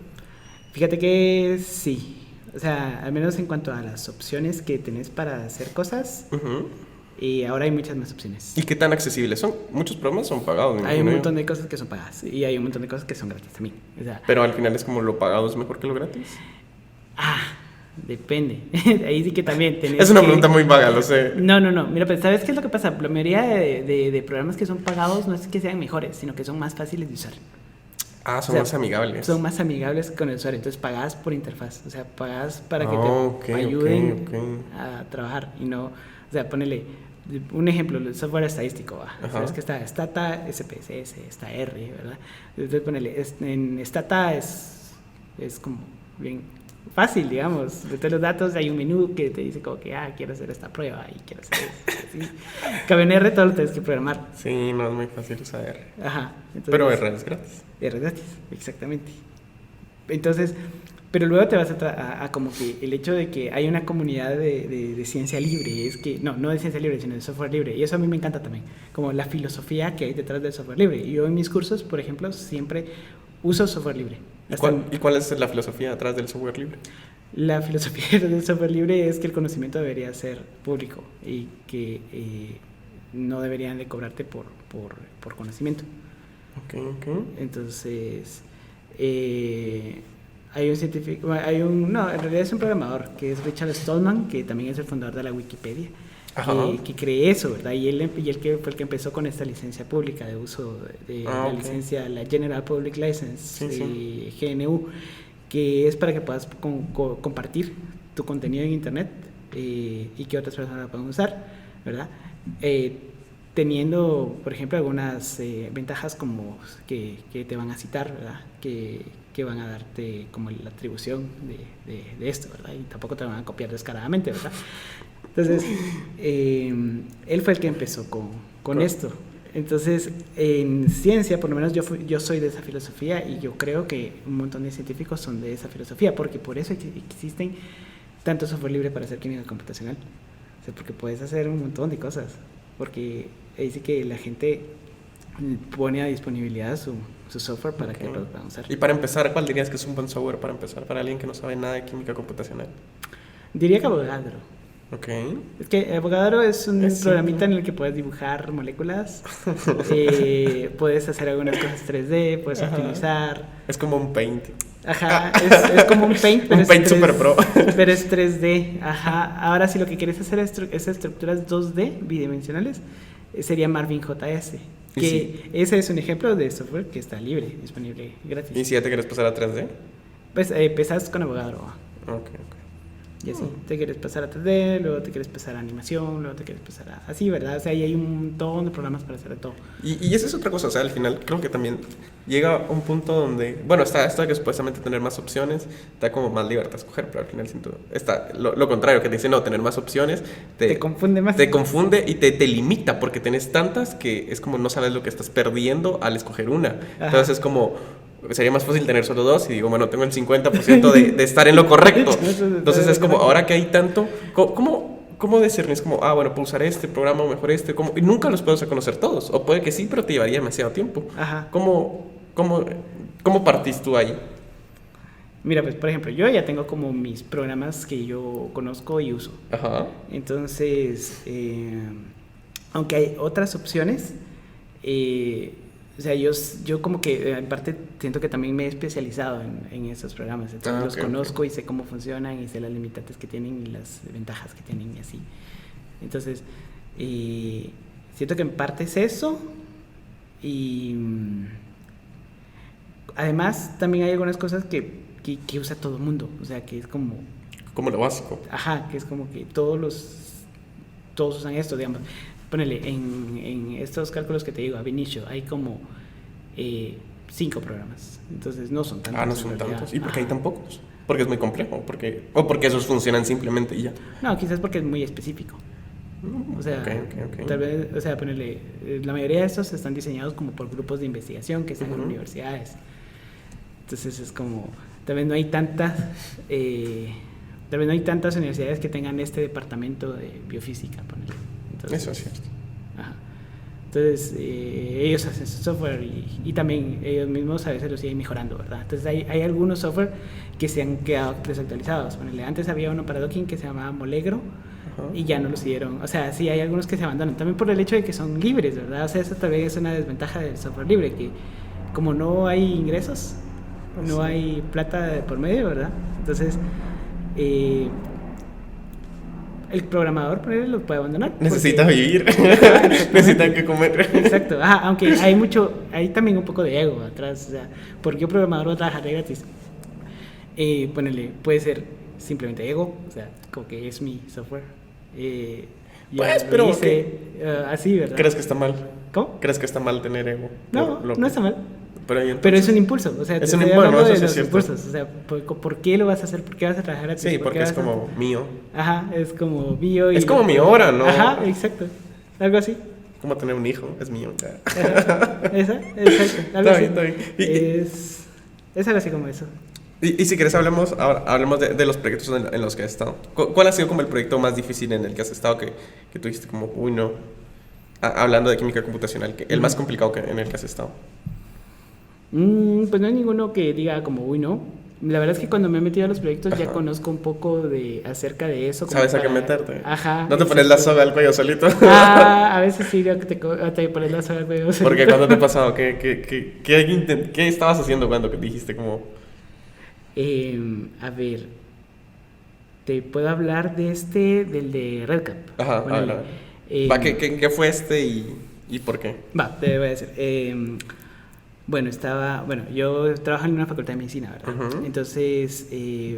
[SPEAKER 2] Fíjate que sí. O sea, al menos en cuanto a las opciones que tenés para hacer cosas,
[SPEAKER 1] Ujú.
[SPEAKER 2] y ahora hay muchas más opciones.
[SPEAKER 1] ¿Y qué tan accesibles son? Muchos programas son pagados, me
[SPEAKER 2] Hay un
[SPEAKER 1] imagino yo.
[SPEAKER 2] montón de cosas que son pagadas y hay un montón de cosas que son gratis también. O sea,
[SPEAKER 1] Pero al final es como lo pagado es mejor que lo gratis.
[SPEAKER 2] depende. Ahí sí que también tenés
[SPEAKER 1] Es una
[SPEAKER 2] que-
[SPEAKER 1] pregunta muy vaga, lo sé.
[SPEAKER 2] No. Mira, pues ¿sabes qué es lo que pasa? La mayoría de programas que son pagados no es que sean mejores, sino que son más fáciles de usar.
[SPEAKER 1] Ah, son
[SPEAKER 2] O sea,
[SPEAKER 1] más amigables.
[SPEAKER 2] Son más amigables con el usuario. Entonces pagas por interfaz. O sea, pagas para que
[SPEAKER 1] Ok,
[SPEAKER 2] te ayuden
[SPEAKER 1] ok.
[SPEAKER 2] a trabajar. Y no, o sea, ponele un ejemplo, el software estadístico.
[SPEAKER 1] Ajá.
[SPEAKER 2] Sabes que está Stata, SPSS, está R, ¿verdad? Entonces ponele, en Stata es como bien fácil, digamos. Meter los datos, hay un menú que te dice como que, quiero hacer esta prueba y quiero hacer esto. Así. Cambio en R todo lo tienes que programar.
[SPEAKER 1] Sí, no es muy fácil usar R.
[SPEAKER 2] Ajá. Entonces,
[SPEAKER 1] Pero R es gratis.
[SPEAKER 2] R gratis, exactamente. Entonces, pero luego te vas a como que el hecho de que hay una comunidad de ciencia libre, es que, no de ciencia libre, sino de software libre, y eso a mí me encanta también, como la filosofía que hay detrás del software libre. Y yo en mis cursos, por ejemplo, siempre uso software libre.
[SPEAKER 1] ¿Y cuál es la filosofía detrás del software libre?
[SPEAKER 2] La filosofía del software libre es que el conocimiento debería ser público y que no deberían de cobrarte por conocimiento.
[SPEAKER 1] Ok.
[SPEAKER 2] Entonces, hay un científico, no, en realidad es un programador que es Richard Stallman, que también es el fundador de la Wikipedia, que cree eso, ¿verdad? Y él que fue el que empezó con esta licencia pública de uso de la
[SPEAKER 1] ok.
[SPEAKER 2] licencia, la General Public License,
[SPEAKER 1] Sí.
[SPEAKER 2] GNU, que es para que puedas compartir tu contenido en internet y que otras personas lo puedan usar, ¿verdad? Teniendo, por ejemplo, algunas ventajas como que te van a citar, ¿verdad? Que van a darte como la atribución de esto, ¿verdad? Y tampoco te van a copiar descaradamente, ¿verdad? Entonces, él fue el que empezó con esto. Entonces, en ciencia, por lo menos yo soy de esa filosofía y yo creo que un montón de científicos son de esa filosofía, porque por eso existen tanto software libre para hacer química computacional. O sea, porque puedes hacer un montón de cosas, porque dice que la gente pone a disponibilidad su software para que lo puedan usar.
[SPEAKER 1] Y para empezar, ¿cuál dirías que es un buen software para empezar para alguien que no sabe nada de química computacional?
[SPEAKER 2] Diría que Avogadro.
[SPEAKER 1] Ok.
[SPEAKER 2] Es que Avogadro es un
[SPEAKER 1] Es
[SPEAKER 2] programita
[SPEAKER 1] simple.
[SPEAKER 2] en el que puedes dibujar moléculas, puedes hacer algunas cosas 3D, puedes optimizar.
[SPEAKER 1] Es como un Paint.
[SPEAKER 2] Ajá, es como un Paint, pero
[SPEAKER 1] Un Paint Super Pro.
[SPEAKER 2] Pero es 3D. Ajá. Ahora, si lo que quieres hacer es estructuras 2D bidimensionales, sería Marvin JS. Que
[SPEAKER 1] Sí.
[SPEAKER 2] ese es un ejemplo de software que está libre, disponible, gratis.
[SPEAKER 1] ¿Y si ya te quieres pasar a 3D?
[SPEAKER 2] Pues empezás con Avogadro.
[SPEAKER 1] Ok.
[SPEAKER 2] Y así, te quieres pasar a 3D, luego te quieres pasar a animación, luego te quieres pasar a... Así, ¿verdad? O sea, ahí hay un montón de programas para hacer de todo.
[SPEAKER 1] Y esa es otra cosa, o sea, al final creo que también llega un punto donde, bueno, está esto de que supuestamente tener más opciones te da como más libertad a escoger, pero al final siento, está lo contrario, que te dice no, tener más opciones
[SPEAKER 2] Te confunde más.
[SPEAKER 1] te confunde y te limita porque tenés tantas que es como no sabes lo que estás perdiendo al escoger una.
[SPEAKER 2] Ajá.
[SPEAKER 1] Entonces es como, sería más fácil tener solo dos y digo, bueno, tengo el 50% de estar en lo correcto. Entonces es como, ahora que hay tanto, ¿cómo discernir? Es como, bueno, puedo usar este programa o mejor este, y nunca los puedes conocer todos. O puede que sí, pero te llevaría demasiado tiempo.
[SPEAKER 2] Ajá.
[SPEAKER 1] ¿Cómo partís tú ahí?
[SPEAKER 2] Mira, pues por ejemplo, yo ya tengo como mis programas que yo conozco y uso.
[SPEAKER 1] Ajá.
[SPEAKER 2] Entonces, aunque hay otras opciones, o sea, yo como que en parte siento que también me he especializado en esos programas. Entonces los conozco y sé cómo funcionan y sé las limitantes que tienen y las ventajas que tienen y así. Entonces, siento que en parte es eso y además también hay algunas cosas que usa todo el mundo. O sea, que es como
[SPEAKER 1] lo básico.
[SPEAKER 2] Ajá, que es como que todos usan esto, digamos. Ponele, en estos cálculos que te digo, ab initio, hay como 5 programas. Entonces no son tantos.
[SPEAKER 1] No son tantos. ¿Y por qué hay tan pocos? Porque es muy complejo. O porque esos funcionan simplemente y ya.
[SPEAKER 2] No, quizás porque es muy específico. O sea,
[SPEAKER 1] okay.
[SPEAKER 2] tal vez, o sea, ponele, la mayoría de estos están diseñados como por grupos de investigación que están en universidades. Entonces es como, tal vez no hay tal vez no hay tantas universidades que tengan este departamento de biofísica, ponele. Entonces,
[SPEAKER 1] Eso es cierto.
[SPEAKER 2] ajá. Entonces, ellos hacen su software y también ellos mismos a veces lo siguen mejorando, ¿verdad? Entonces, hay algunos software que se han quedado desactualizados. Ponele, antes había uno para docking que se llamaba Molegro, y ya no lo siguieron. O sea, sí hay algunos que se abandonan, también por el hecho de que son libres, ¿verdad? O sea, eso también es una desventaja del software libre, que como no hay ingresos, no hay plata por medio, ¿verdad? Entonces, el programador, por ejemplo, lo puede abandonar.
[SPEAKER 1] Necesita vivir, necesita que comer.
[SPEAKER 2] Exacto, ajá, aunque hay también un poco de ego atrás, o sea, porque un programador va a trabajar de gratis. Ponele, puede ser simplemente ego, o sea, como que es mi software.
[SPEAKER 1] Pues, pero
[SPEAKER 2] así, ¿verdad?
[SPEAKER 1] ¿Crees que está mal?
[SPEAKER 2] ¿Cómo?
[SPEAKER 1] ¿Crees que está mal tener ego?
[SPEAKER 2] No, no está mal.
[SPEAKER 1] Pero
[SPEAKER 2] es un impulso, o sea,
[SPEAKER 1] es
[SPEAKER 2] te
[SPEAKER 1] un
[SPEAKER 2] estoy
[SPEAKER 1] impulso,
[SPEAKER 2] hablando
[SPEAKER 1] ¿no?
[SPEAKER 2] de
[SPEAKER 1] Eso sí
[SPEAKER 2] los
[SPEAKER 1] es cierto.
[SPEAKER 2] impulsos, o sea, ¿por qué lo vas a hacer? ¿Por qué vas a trabajar gratis?
[SPEAKER 1] Sí,
[SPEAKER 2] ¿Por
[SPEAKER 1] porque
[SPEAKER 2] qué
[SPEAKER 1] es
[SPEAKER 2] vas a-
[SPEAKER 1] como mío.
[SPEAKER 2] Ajá, es como mío.
[SPEAKER 1] Es como mi hora, ¿no?
[SPEAKER 2] Ajá, exacto, algo así.
[SPEAKER 1] Como tener un hijo, es mío.
[SPEAKER 2] Ajá, exacto, algo
[SPEAKER 1] Está
[SPEAKER 2] así.
[SPEAKER 1] bien, está bien.
[SPEAKER 2] Es algo así como eso.
[SPEAKER 1] Y si quieres, hablemos de los proyectos en los que has estado. ¿Cuál ha sido como el proyecto más difícil en el que has estado que tú dijiste como, uy, no? Hablando de química computacional, el más complicado en el que has estado.
[SPEAKER 2] Pues no hay ninguno que diga como, uy, no. La verdad es que cuando me he metido a los proyectos ya
[SPEAKER 1] Ajá.
[SPEAKER 2] conozco un poco acerca de eso. como
[SPEAKER 1] ¿Sabes a qué
[SPEAKER 2] para-
[SPEAKER 1] meterte?
[SPEAKER 2] Ajá.
[SPEAKER 1] No te pones la
[SPEAKER 2] exacto.
[SPEAKER 1] soga al cuello solito.
[SPEAKER 2] A veces sí, digo que te pones la soga al cuello.
[SPEAKER 1] Porque cuando te ha pasado, ¿qué estabas haciendo cuando dijiste como...
[SPEAKER 2] A ver, te puedo hablar del de RedCap.
[SPEAKER 1] Ajá,
[SPEAKER 2] Bueno,
[SPEAKER 1] a ver. Va, ¿qué fue y por qué?
[SPEAKER 2] Va, te voy a decir. Bueno, yo trabajo en una facultad de medicina, ¿verdad?
[SPEAKER 1] Ujú.
[SPEAKER 2] Entonces,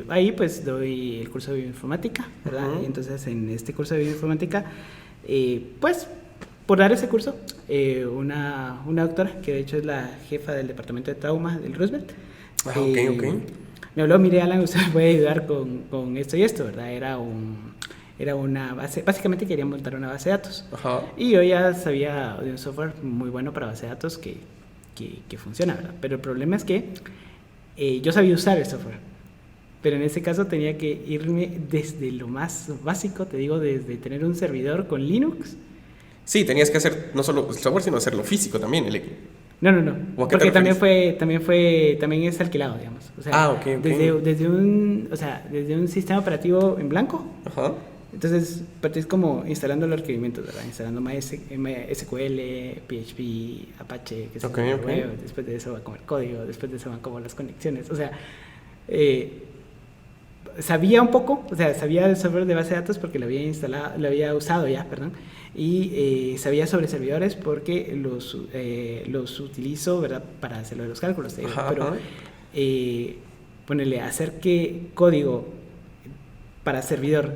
[SPEAKER 2] ahí pues doy el curso de bioinformática, ¿verdad?
[SPEAKER 1] Ujú.
[SPEAKER 2] Y entonces en este curso de bioinformática, pues por dar ese curso, una doctora, que de hecho es la jefa del departamento de trauma del Roosevelt,
[SPEAKER 1] Ah, ok.
[SPEAKER 2] me habló, mire Alan, usted me puede ayudar con esto y esto, ¿verdad? Era una base, básicamente quería montar una base de datos.
[SPEAKER 1] Ajá.
[SPEAKER 2] Y yo ya sabía de un software muy bueno para base de datos que funciona, ¿verdad? Pero el problema es que yo sabía usar el software, pero en ese caso tenía que irme desde lo más básico, te digo, desde tener un servidor con Linux.
[SPEAKER 1] Sí, tenías que hacer no solo el software, sino hacerlo físico también, el equipo.
[SPEAKER 2] No,
[SPEAKER 1] ¿O a qué te
[SPEAKER 2] porque
[SPEAKER 1] refieres?
[SPEAKER 2] también es alquilado, digamos. O sea,
[SPEAKER 1] Ok.
[SPEAKER 2] desde un sistema operativo en blanco.
[SPEAKER 1] Ajá.
[SPEAKER 2] Entonces, partís como instalando los requerimientos, ¿verdad? Instalando MySQL, PHP, Apache, que es
[SPEAKER 1] Ok.
[SPEAKER 2] web, después de eso va como el código, después de eso van como las conexiones. O sea, sabía un poco, o sea, sabía del software de base de datos porque lo había usado ya, perdón, y sabía sobre servidores porque los utilizo, ¿verdad? Para hacerlo de los cálculos, te digo.
[SPEAKER 1] Ajá,
[SPEAKER 2] Pero
[SPEAKER 1] ajá.
[SPEAKER 2] ponerle hacer que código para servidor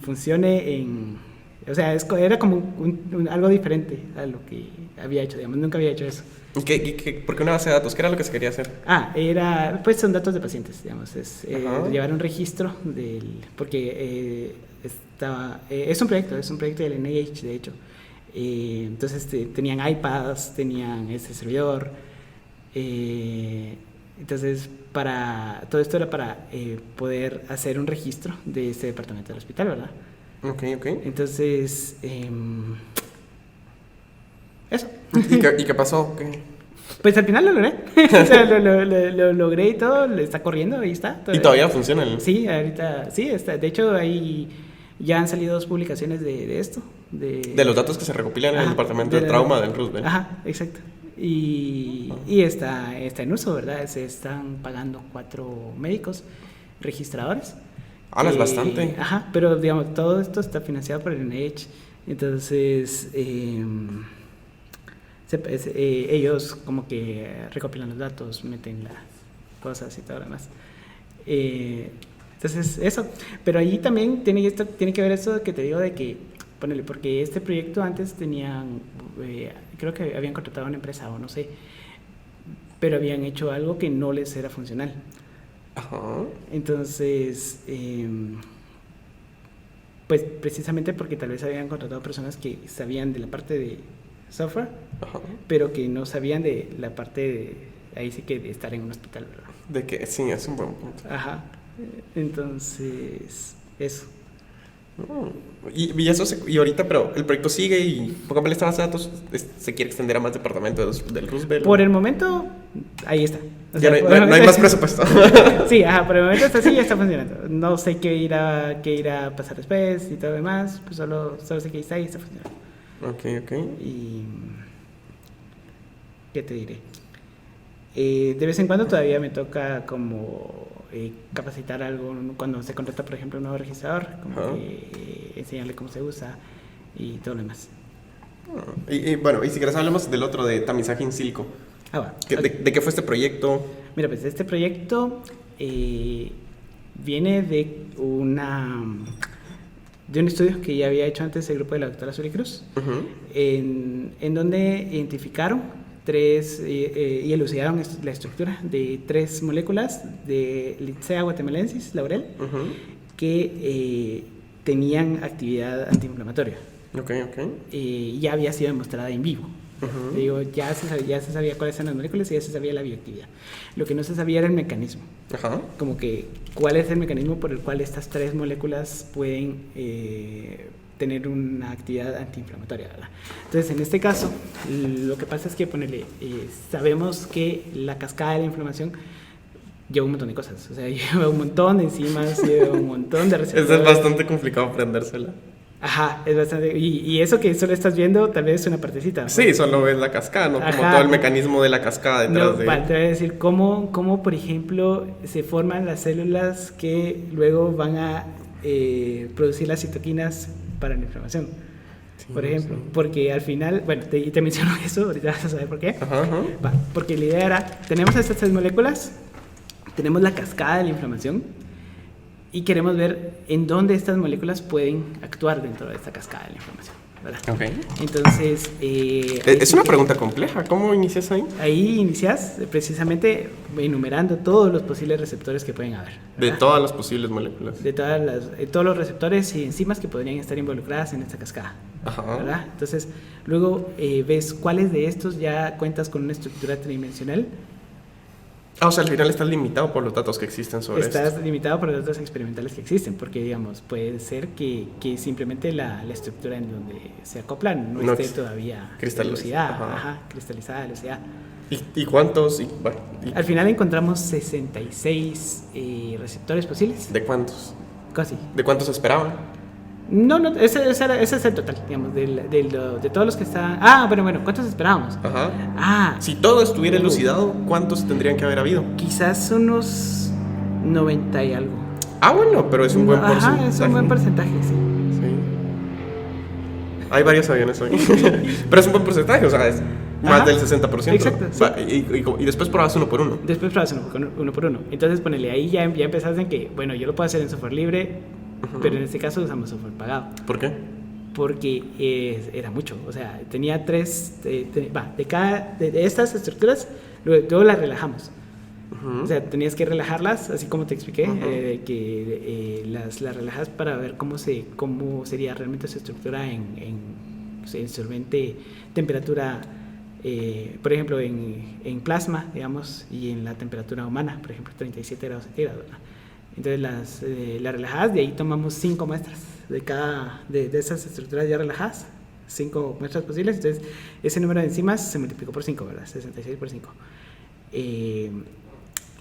[SPEAKER 2] funcione o sea, era como algo diferente a lo que había hecho, digamos, nunca había hecho eso.
[SPEAKER 1] ¿Por qué una base de datos? ¿Qué era lo que se quería hacer?
[SPEAKER 2] Pues son datos de pacientes, digamos, es
[SPEAKER 1] Ajá.
[SPEAKER 2] llevar un registro porque es un proyecto del NIH, de hecho. Entonces tenían iPads, tenían ese servidor, entonces todo esto era para poder hacer un registro de este departamento del hospital, ¿verdad?
[SPEAKER 1] Ok.
[SPEAKER 2] Entonces, eso.
[SPEAKER 1] ¿Y qué pasó?
[SPEAKER 2] Pues al final lo logré. O sea, lo logré y todo, está corriendo, ahí está.
[SPEAKER 1] ¿Y todavía funciona?
[SPEAKER 2] Sí, ahorita sí está. De hecho, ahí ya han salido 2 publicaciones de esto.
[SPEAKER 1] De los datos que se recopilan en el
[SPEAKER 2] Ajá,
[SPEAKER 1] departamento de trauma del Roosevelt.
[SPEAKER 2] Ajá, exacto. Y está en uso, ¿verdad? Se están pagando 4 médicos registradores.
[SPEAKER 1] Es bastante.
[SPEAKER 2] Ajá, pero digamos, todo esto está financiado por el NIH. Entonces, ellos como que recopilan los datos, meten las cosas y todo lo demás. Entonces, eso. Pero ahí también tiene que ver eso que te digo de que, ponele, porque este proyecto antes tenían, creo que habían contratado a una empresa o no sé, pero habían hecho algo que no les era funcional.
[SPEAKER 1] Ajá.
[SPEAKER 2] Entonces, pues precisamente porque tal vez habían contratado personas que sabían de la parte de software,
[SPEAKER 1] Ajá.
[SPEAKER 2] pero que no sabían de la parte ahí sí que de estar en un hospital, ¿verdad?
[SPEAKER 1] De que sí, es un buen punto.
[SPEAKER 2] Ajá. Entonces, eso.
[SPEAKER 1] Y ahorita, pero el proyecto sigue y póngame esta base de datos, se quiere extender a más departamentos del Roosevelt.
[SPEAKER 2] Por el momento, ahí está. O
[SPEAKER 1] Ya
[SPEAKER 2] sea,
[SPEAKER 1] no hay más presupuesto.
[SPEAKER 2] Sí, ajá, por el momento está así, ya está funcionando. No sé qué irá a pasar después y todo lo demás, pues solo sé que está ahí, está funcionando.
[SPEAKER 1] Ok.
[SPEAKER 2] Y ¿qué te diré? De vez en cuando todavía me toca como capacitar algo cuando se contrata, por ejemplo, un nuevo registrador, como que enseñarle cómo se usa y todo lo demás.
[SPEAKER 1] Bueno, y si quieres hablemos del otro, de tamizaje in silico.
[SPEAKER 2] Va.
[SPEAKER 1] ¿De qué fue este proyecto?
[SPEAKER 2] Mira, pues este proyecto viene de un estudio que ya había hecho antes el grupo de la doctora Suri Cruz, en donde identificaron y elucidaron la estructura de 3 moléculas de Lycea guatemalensis, laurel, que tenían actividad antiinflamatoria. Ya había sido demostrada en vivo. Digo, ya se sabía cuáles eran las moléculas y ya se sabía la bioactividad. Lo que no se sabía era el mecanismo. Como que cuál es el mecanismo por el cual estas 3 moléculas pueden tener una actividad antiinflamatoria, ¿verdad? Entonces, en este caso, lo que pasa es que sabemos que la cascada de la inflamación lleva un montón de cosas, o sea, lleva un montón de enzimas, lleva un montón de receptores.
[SPEAKER 1] Es bastante complicado aprendérsela.
[SPEAKER 2] Ajá, es bastante. Y eso que solo estás viendo, tal vez es una partecita.
[SPEAKER 1] Sí, solo ves la cascada, ¿no? Como todo el mecanismo de la cascada detrás de.
[SPEAKER 2] Te voy a decir cómo, por ejemplo, se forman las células que luego van a producir las citoquinas para la inflamación. Sí, por ejemplo, porque al final, bueno, te menciono eso, ahorita vas a saber por qué. Porque la idea era, tenemos estas 3 moléculas, tenemos la cascada de la inflamación y queremos ver en dónde estas moléculas pueden actuar dentro de esta cascada de la inflamación, ¿verdad? Entonces...
[SPEAKER 1] es una pregunta compleja, ¿cómo inicias ahí?
[SPEAKER 2] Ahí inicias precisamente enumerando todos los posibles receptores que pueden haber, ¿verdad?
[SPEAKER 1] De todas las posibles moléculas.
[SPEAKER 2] De todos los receptores y enzimas que podrían estar involucradas en esta cascada, ¿verdad? Entonces, luego ves cuáles de estos ya cuentas con una estructura tridimensional.
[SPEAKER 1] O sea, al final estás limitado por los datos que existen sobre esto.
[SPEAKER 2] Estás limitado por los datos experimentales que existen, porque, digamos, puede ser que simplemente la estructura en donde se acoplan no esté todavía cristalizada, elucidada.
[SPEAKER 1] ¿Y cuántos?
[SPEAKER 2] Al final encontramos 66 receptores posibles.
[SPEAKER 1] ¿De cuántos?
[SPEAKER 2] Casi.
[SPEAKER 1] ¿De cuántos esperaban?
[SPEAKER 2] No, ese es el total, digamos, de todos los que están... bueno, ¿cuántos esperábamos?
[SPEAKER 1] Si todo estuviera elucidado, ¿cuántos tendrían que haber habido?
[SPEAKER 2] Quizás unos 90 y algo.
[SPEAKER 1] Bueno, pero es un buen porcentaje.
[SPEAKER 2] Es un buen porcentaje, sí.
[SPEAKER 1] Hay varios aviones hoy. Pero es un buen porcentaje, o sea, es más del 60%.
[SPEAKER 2] Exacto. Sí.
[SPEAKER 1] Y después probas uno por uno.
[SPEAKER 2] Después probas uno por uno. Entonces, ponele, ahí ya empezaste en que, bueno, yo lo puedo hacer en software libre, pero en este caso usamos software pagado.
[SPEAKER 1] ¿Por qué?
[SPEAKER 2] Porque era mucho, o sea, tenía 3, de estas estructuras, luego las relajamos. O sea, tenías que relajarlas, así como te expliqué, que las relajas para ver cómo sería realmente su estructura en solvente, temperatura, por ejemplo, en plasma, digamos, y en la temperatura humana, por ejemplo, 37 grados centígrados, ¿verdad? Entonces las relajadas, de ahí tomamos 5 muestras de esas estructuras ya relajadas, 5 muestras posibles. Entonces ese número de enzimas se multiplicó por 5, ¿verdad? 66 por 5.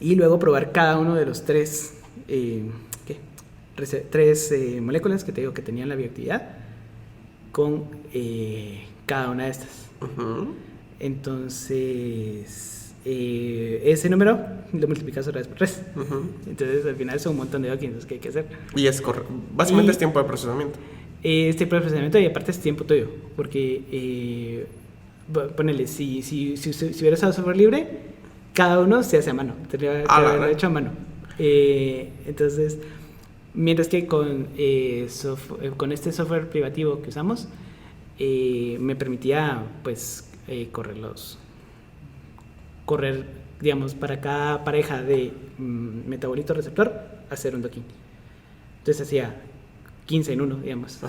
[SPEAKER 2] Y luego probar cada uno de los 3 moléculas que te digo que tenían la bioactividad con cada una de estas. Entonces ese número lo multiplicas otra vez por 3. Entonces al final son un montón de documents que hay que hacer.
[SPEAKER 1] Y básicamente es tiempo de procesamiento.
[SPEAKER 2] Es tiempo de procesamiento y aparte es tiempo tuyo, porque ponele, si hubiera usado software libre, cada uno se hace a mano, tendría que haberlo hecho a mano. Entonces, mientras que con este software privativo que usamos, me permitía pues correr, digamos, para cada pareja de metabolito receptor, hacer un docking. Entonces hacía 15 en uno, digamos.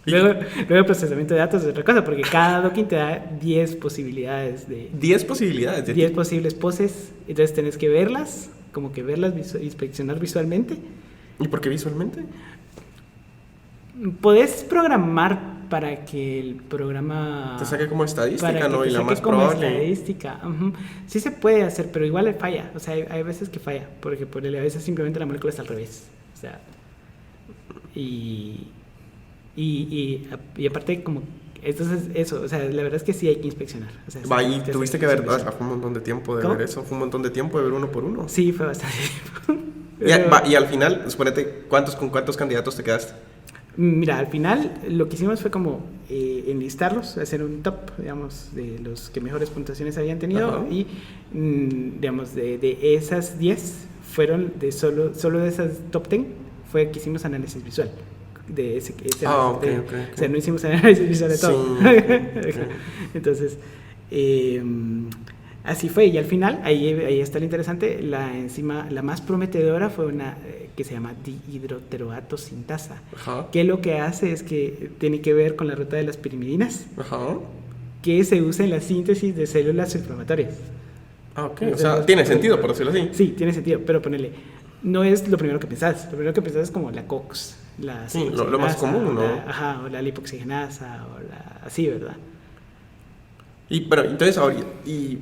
[SPEAKER 2] Luego el procesamiento de datos es otra cosa, porque cada docking te da 10 posibilidades
[SPEAKER 1] 10 posibilidades.
[SPEAKER 2] 10 posibles poses, entonces tenés que verlas como que verlas, inspeccionar visualmente.
[SPEAKER 1] ¿Y por qué visualmente?
[SPEAKER 2] Podés programar para que el programa...
[SPEAKER 1] Te saque como estadística,
[SPEAKER 2] para que
[SPEAKER 1] ¿no?
[SPEAKER 2] te
[SPEAKER 1] Y la
[SPEAKER 2] saque
[SPEAKER 1] más
[SPEAKER 2] como
[SPEAKER 1] probable.
[SPEAKER 2] estadística. Sí se puede hacer, pero igual falla. O sea, hay veces que falla, porque a veces simplemente la molécula está al revés. O sea, y aparte como... Entonces, eso, o sea, la verdad es que sí hay que inspeccionar. O sea,
[SPEAKER 1] Va,
[SPEAKER 2] sí,
[SPEAKER 1] y tuviste que ver, o sea, fue un montón de tiempo de
[SPEAKER 2] ¿Cómo?
[SPEAKER 1] ver eso, fue un montón de tiempo de ver uno por uno.
[SPEAKER 2] Sí, fue bastante tiempo.
[SPEAKER 1] Y al final, suponete, con cuántos candidatos te quedaste?
[SPEAKER 2] Mira, al final lo que hicimos fue como enlistarlos, hacer un top, digamos, de los que mejores puntuaciones habían tenido. Ajá. Y, digamos, de esas 10, fueron de solo de esas top 10, fue que hicimos análisis visual. De ese
[SPEAKER 1] okay.
[SPEAKER 2] O sea, no hicimos análisis visual de todo. Sí, okay. Entonces, así fue. Y al final, ahí está lo interesante, la enzima, la más prometedora fue una que se llama dihidroteroato sintasa. Ajá. Que lo que hace es que tiene que ver con la ruta de las pirimidinas. Ajá. Que se usa en la síntesis de células inflamatorias.
[SPEAKER 1] Ah, ok. O sea, tiene sentido, por decirlo así.
[SPEAKER 2] Sí, tiene sentido, pero ponele, no es lo primero que pensás. Lo primero que pensás es como la COX.
[SPEAKER 1] Sí, lo más común, ¿no?
[SPEAKER 2] O la lipoxigenasa, así, ¿verdad?
[SPEAKER 1] Pero entonces,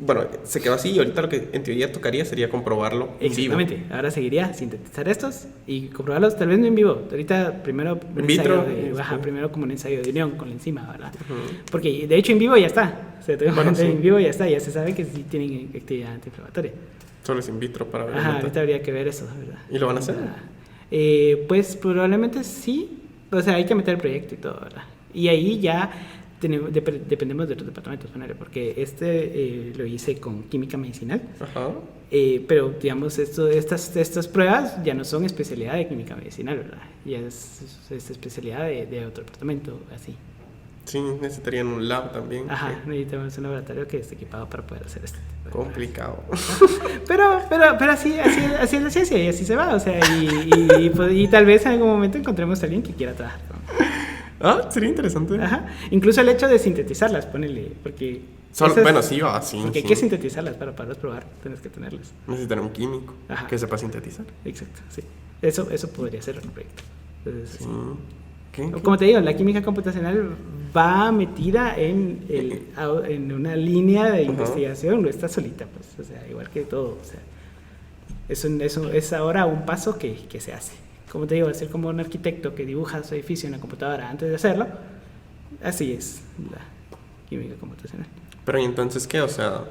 [SPEAKER 1] bueno, se quedó así y ahorita lo que en teoría tocaría sería comprobarlo en vivo.
[SPEAKER 2] Exactamente, ahora seguiría sintetizar estos y comprobarlos, tal vez no en vivo, ahorita primero
[SPEAKER 1] en vitro,
[SPEAKER 2] primero como un ensayo de unión con la enzima, ¿verdad? Porque de hecho en vivo ya está, o sea, en vivo ya está, ya se sabe que sí tienen actividad antiinflamatoria.
[SPEAKER 1] Solo es in vitro para ver.
[SPEAKER 2] Ahorita habría que ver eso, ¿verdad?
[SPEAKER 1] ¿Y lo van a hacer?
[SPEAKER 2] Pues probablemente sí, o sea, hay que meter el proyecto y todo, ¿verdad? Y ahí ya dependemos de otros departamentos, porque lo hice con química medicinal. Ajá. Pero digamos, estas pruebas ya no son especialidad de química medicinal, ¿verdad? Ya es especialidad de otro departamento, así.
[SPEAKER 1] Sí, necesitarían un lab también.
[SPEAKER 2] Ajá, necesitamos un laboratorio que esté equipado para poder hacer esto.
[SPEAKER 1] Complicado.
[SPEAKER 2] Pero así es la ciencia y así se va, o sea, y tal vez en algún momento encontremos a alguien que quiera trabajar con...
[SPEAKER 1] sería interesante.
[SPEAKER 2] Ajá. Incluso el hecho de sintetizarlas, ponele, porque...
[SPEAKER 1] Bueno, sí, va, sí.
[SPEAKER 2] Porque hay que sintetizarlas para poderlas probar, tienes que tenerlas.
[SPEAKER 1] Necesitan un químico que sepa sintetizar.
[SPEAKER 2] Exacto, sí. Eso podría ser un proyecto. Entonces,
[SPEAKER 1] sí.
[SPEAKER 2] Como te digo, la química computacional va metida en una línea de investigación, no está solita, pues, o sea, igual que todo, o sea, eso es ahora un paso que se hace. Como te digo, hacer como un arquitecto que dibuja su edificio en la computadora antes de hacerlo, así es la química computacional.
[SPEAKER 1] Pero ¿y entonces qué? O sea...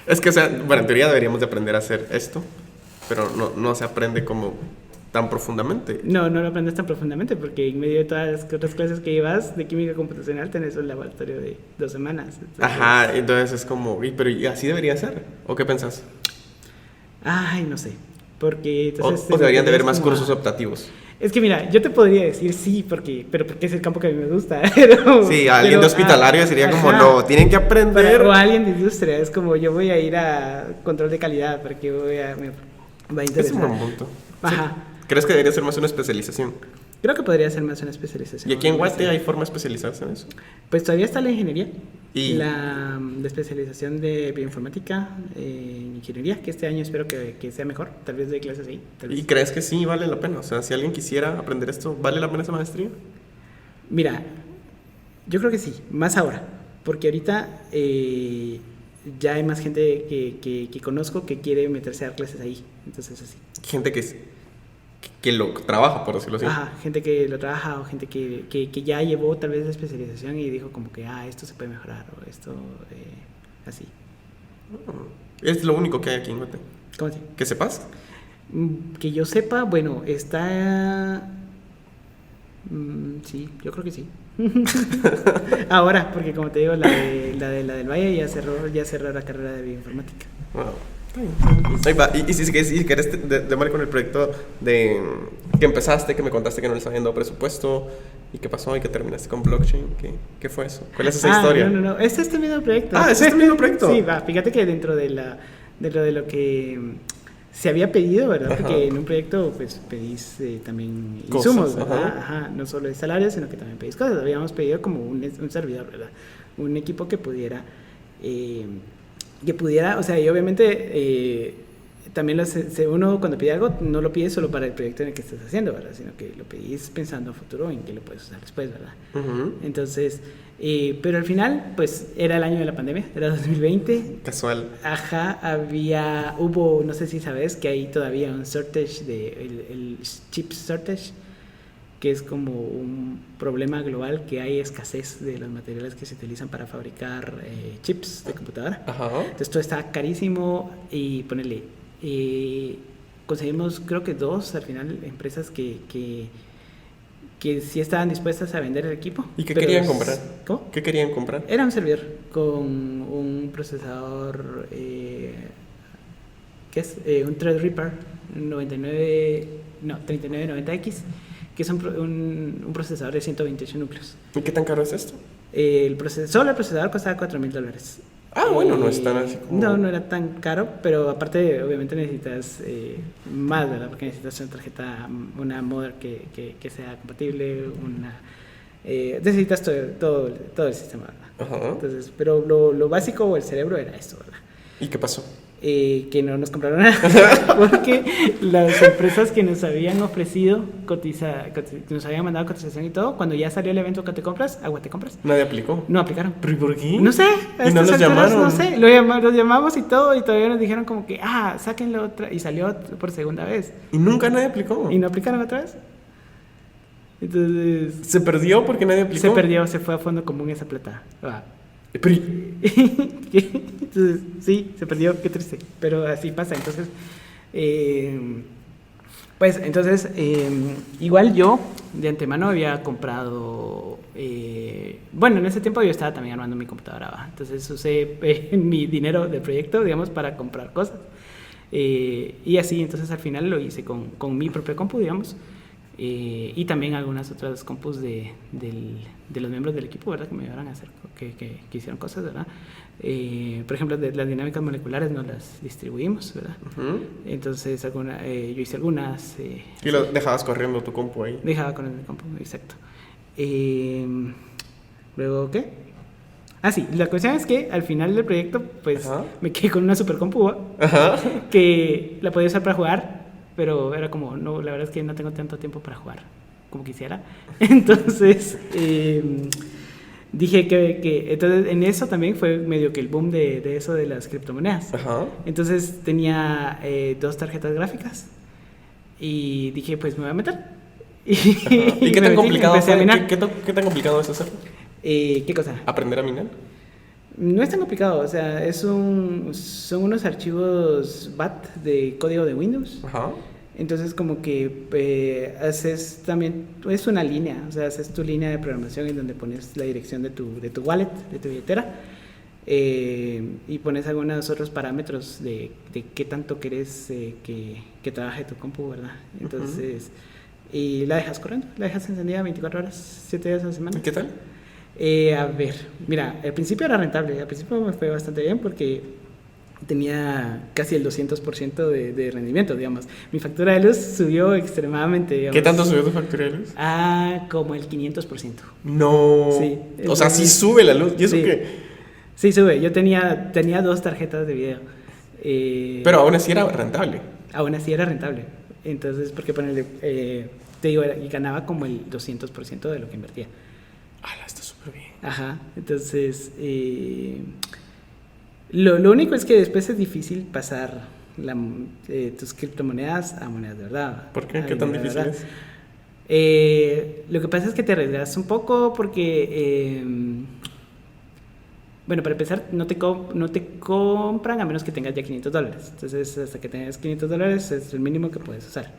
[SPEAKER 1] es que, o sea, bueno, en teoría deberíamos de aprender a hacer esto, pero no se aprende como tan profundamente.
[SPEAKER 2] No lo aprendes tan profundamente porque en medio de todas las otras clases que llevas de química computacional tenés un laboratorio de 2 semanas. Entonces...
[SPEAKER 1] Ajá, entonces es como, pero ¿así debería ser? ¿O qué pensás?
[SPEAKER 2] Ay, no sé, porque... Entonces,
[SPEAKER 1] o deberían de haber más cursos optativos.
[SPEAKER 2] Es que mira, yo te podría decir sí, pero porque es el campo que a mí me gusta. Pero,
[SPEAKER 1] sí, alguien de hospitalario sería como, no, tienen que aprender.
[SPEAKER 2] O alguien de industria, es como yo voy a ir a control de calidad porque me va a interesar.
[SPEAKER 1] Es un buen punto.
[SPEAKER 2] Ajá.
[SPEAKER 1] Sí. ¿Crees que debería ser más una especialización?
[SPEAKER 2] Creo que podría ser más una especialización.
[SPEAKER 1] ¿Y aquí en Guate hay forma de especializarse en eso?
[SPEAKER 2] Pues todavía está la ingeniería.
[SPEAKER 1] ¿Y?
[SPEAKER 2] La especialización de bioinformática en ingeniería, que este año espero que sea mejor. Tal vez doy clases ahí.
[SPEAKER 1] ¿Y crees que sí vale la pena? O sea, si alguien quisiera aprender esto, ¿vale la pena esa maestría?
[SPEAKER 2] Mira, yo creo que sí, más ahora. Porque ahorita ya hay más gente que conozco que quiere meterse a dar clases ahí. Entonces, así.
[SPEAKER 1] Gente que lo trabaja, por decirlo así.
[SPEAKER 2] Ajá, gente que lo trabaja o gente que ya llevó tal vez la especialización y dijo como que, esto se puede mejorar o esto, así.
[SPEAKER 1] Es lo único que hay aquí en Guate.
[SPEAKER 2] ¿Cómo así?
[SPEAKER 1] ¿Que sepas?
[SPEAKER 2] Que yo sepa, bueno, está... sí, yo creo que sí. Ahora, porque como te digo, la del Valle ya cerró la carrera de bioinformática.
[SPEAKER 1] Wow. Ahí va. Y si querés démosle con el proyecto de que empezaste, que me contaste que no les habían dado presupuesto y qué pasó y que terminaste con blockchain. ¿Qué fue eso? ¿Cuál es esa historia?
[SPEAKER 2] No, es este mismo proyecto.
[SPEAKER 1] ¿Es este mismo proyecto?
[SPEAKER 2] Sí, va, fíjate que dentro de lo que se había pedido, ¿verdad? Ajá. Porque en un proyecto pues pedís también insumos, ¿verdad? Ajá, no solo de salarios, sino que también pedís cosas. Habíamos pedido como un servidor, ¿verdad? Un equipo que pudiera que pudiera, o sea, y obviamente también uno cuando pide algo no lo pide solo para el proyecto en el que estás haciendo, ¿verdad? Sino que lo pedís pensando a futuro en que lo puedes usar después, ¿verdad? Entonces, pero al final, pues era el año de la pandemia, era 2020.
[SPEAKER 1] Casual.
[SPEAKER 2] Ajá, hubo, no sé si sabes, que hay todavía un shortage, el chip shortage, que es como un problema global, que hay escasez de los materiales que se utilizan para fabricar chips de computadora.
[SPEAKER 1] Ajá.
[SPEAKER 2] Entonces todo está carísimo y ponele, conseguimos creo que 2 al final empresas que sí estaban dispuestas a vender el equipo.
[SPEAKER 1] ¿Y qué querían comprar?
[SPEAKER 2] ¿Cómo?
[SPEAKER 1] ¿Qué querían comprar?
[SPEAKER 2] Era un servidor con un procesador, ¿qué es? Un Threadripper 3990X, que es un procesador de 128 núcleos.
[SPEAKER 1] ¿Y qué tan caro es esto?
[SPEAKER 2] Solo el procesador costaba $4,000.
[SPEAKER 1] Ah, bueno, no es tan así como...
[SPEAKER 2] No era tan caro, pero aparte obviamente necesitas más, ¿verdad? Porque necesitas una tarjeta, una mother que sea compatible, necesitas todo el sistema, ¿verdad?
[SPEAKER 1] Ajá.
[SPEAKER 2] Entonces, pero lo básico o el cerebro era esto, ¿verdad?
[SPEAKER 1] ¿Y qué pasó?
[SPEAKER 2] Que no nos compraron nada porque las empresas que nos habían ofrecido nos habían mandado cotización y todo, cuando ya salió el evento que te compras, agua te compras,
[SPEAKER 1] ¿Nadie aplicó?
[SPEAKER 2] no aplicaron.
[SPEAKER 1] ¿Pero y por qué?
[SPEAKER 2] No sé,
[SPEAKER 1] ¿Y no los llamaron?
[SPEAKER 2] No sé, los llamamos y todo, y todavía nos dijeron como que sáquenlo otra, y salió por segunda vez
[SPEAKER 1] ¿Y nunca nadie aplicó?
[SPEAKER 2] y no aplicaron otra vez. Entonces
[SPEAKER 1] ¿Se perdió porque nadie aplicó?
[SPEAKER 2] se perdió, se fue a fondo común esa plata.
[SPEAKER 1] Pero,
[SPEAKER 2] Entonces, sí, se perdió, qué triste, pero así pasa. Entonces, igual yo de antemano había comprado, bueno, en ese tiempo yo estaba también armando mi computadora, ¿va? Entonces usé mi dinero del proyecto, digamos, para comprar cosas, y así, entonces al final lo hice con mi propia compu, digamos. Y también algunas otras compus de los miembros del equipo, ¿verdad? Que me ayudaron a hacer, que hicieron cosas, ¿verdad? Por ejemplo, de las dinámicas moleculares nos las distribuimos, ¿verdad? Entonces yo hice algunas.
[SPEAKER 1] ¿Y lo dejabas corriendo tu compu ahí?
[SPEAKER 2] Dejaba con el compu, exacto. Luego, ¿qué? Sí, la cuestión es que al final del proyecto, pues, me quedé con una super compu, que la podía usar para jugar, pero era como, no, la verdad es que no tengo tanto tiempo para jugar como quisiera. Entonces, dije entonces en eso también fue medio que el boom de eso de las criptomonedas. Entonces tenía 2 tarjetas gráficas y dije, pues me voy a meter.
[SPEAKER 1] ¿Y qué tan complicado fue? ¿Qué tan complicado es hacerlo?
[SPEAKER 2] ¿Qué cosa?
[SPEAKER 1] ¿Aprender a minar?
[SPEAKER 2] No es tan complicado, o sea, son unos archivos BAT de código de Windows. Entonces como que haces también, es una línea, o sea, haces tu línea de programación en donde pones la dirección de tu wallet, de tu billetera, y pones algunos otros parámetros de qué tanto querés que trabaje tu compu, ¿verdad? Entonces, y la dejas corriendo, la dejas encendida 24 horas, 7 días a la semana.
[SPEAKER 1] ¿Y qué tal?
[SPEAKER 2] A ver, mira, al principio era rentable, al principio me fue bastante bien porque tenía casi el 200% de rendimiento, digamos. Mi factura de luz subió extremadamente, digamos.
[SPEAKER 1] ¿Qué tanto subió tu factura de luz?
[SPEAKER 2] Como el 500%.
[SPEAKER 1] No.
[SPEAKER 2] Sí.
[SPEAKER 1] O sea, sí sube la luz. ¿Y eso qué?
[SPEAKER 2] Sí, sube. Yo tenía 2 tarjetas de video.
[SPEAKER 1] Pero aún así era rentable.
[SPEAKER 2] Aún así era rentable. Entonces, porque ponerle, te digo, y ganaba como el 200% de lo que invertía.
[SPEAKER 1] Está súper bien.
[SPEAKER 2] Ajá, entonces lo único es que después es difícil pasar tus criptomonedas a monedas de verdad.
[SPEAKER 1] ¿Por qué? ¿Qué tan difícil es?
[SPEAKER 2] Lo que pasa es que te arriesgas un poco porque, bueno, para empezar, no te compran a menos que tengas ya $500. Entonces, hasta que tengas $500 es el mínimo que puedes usar.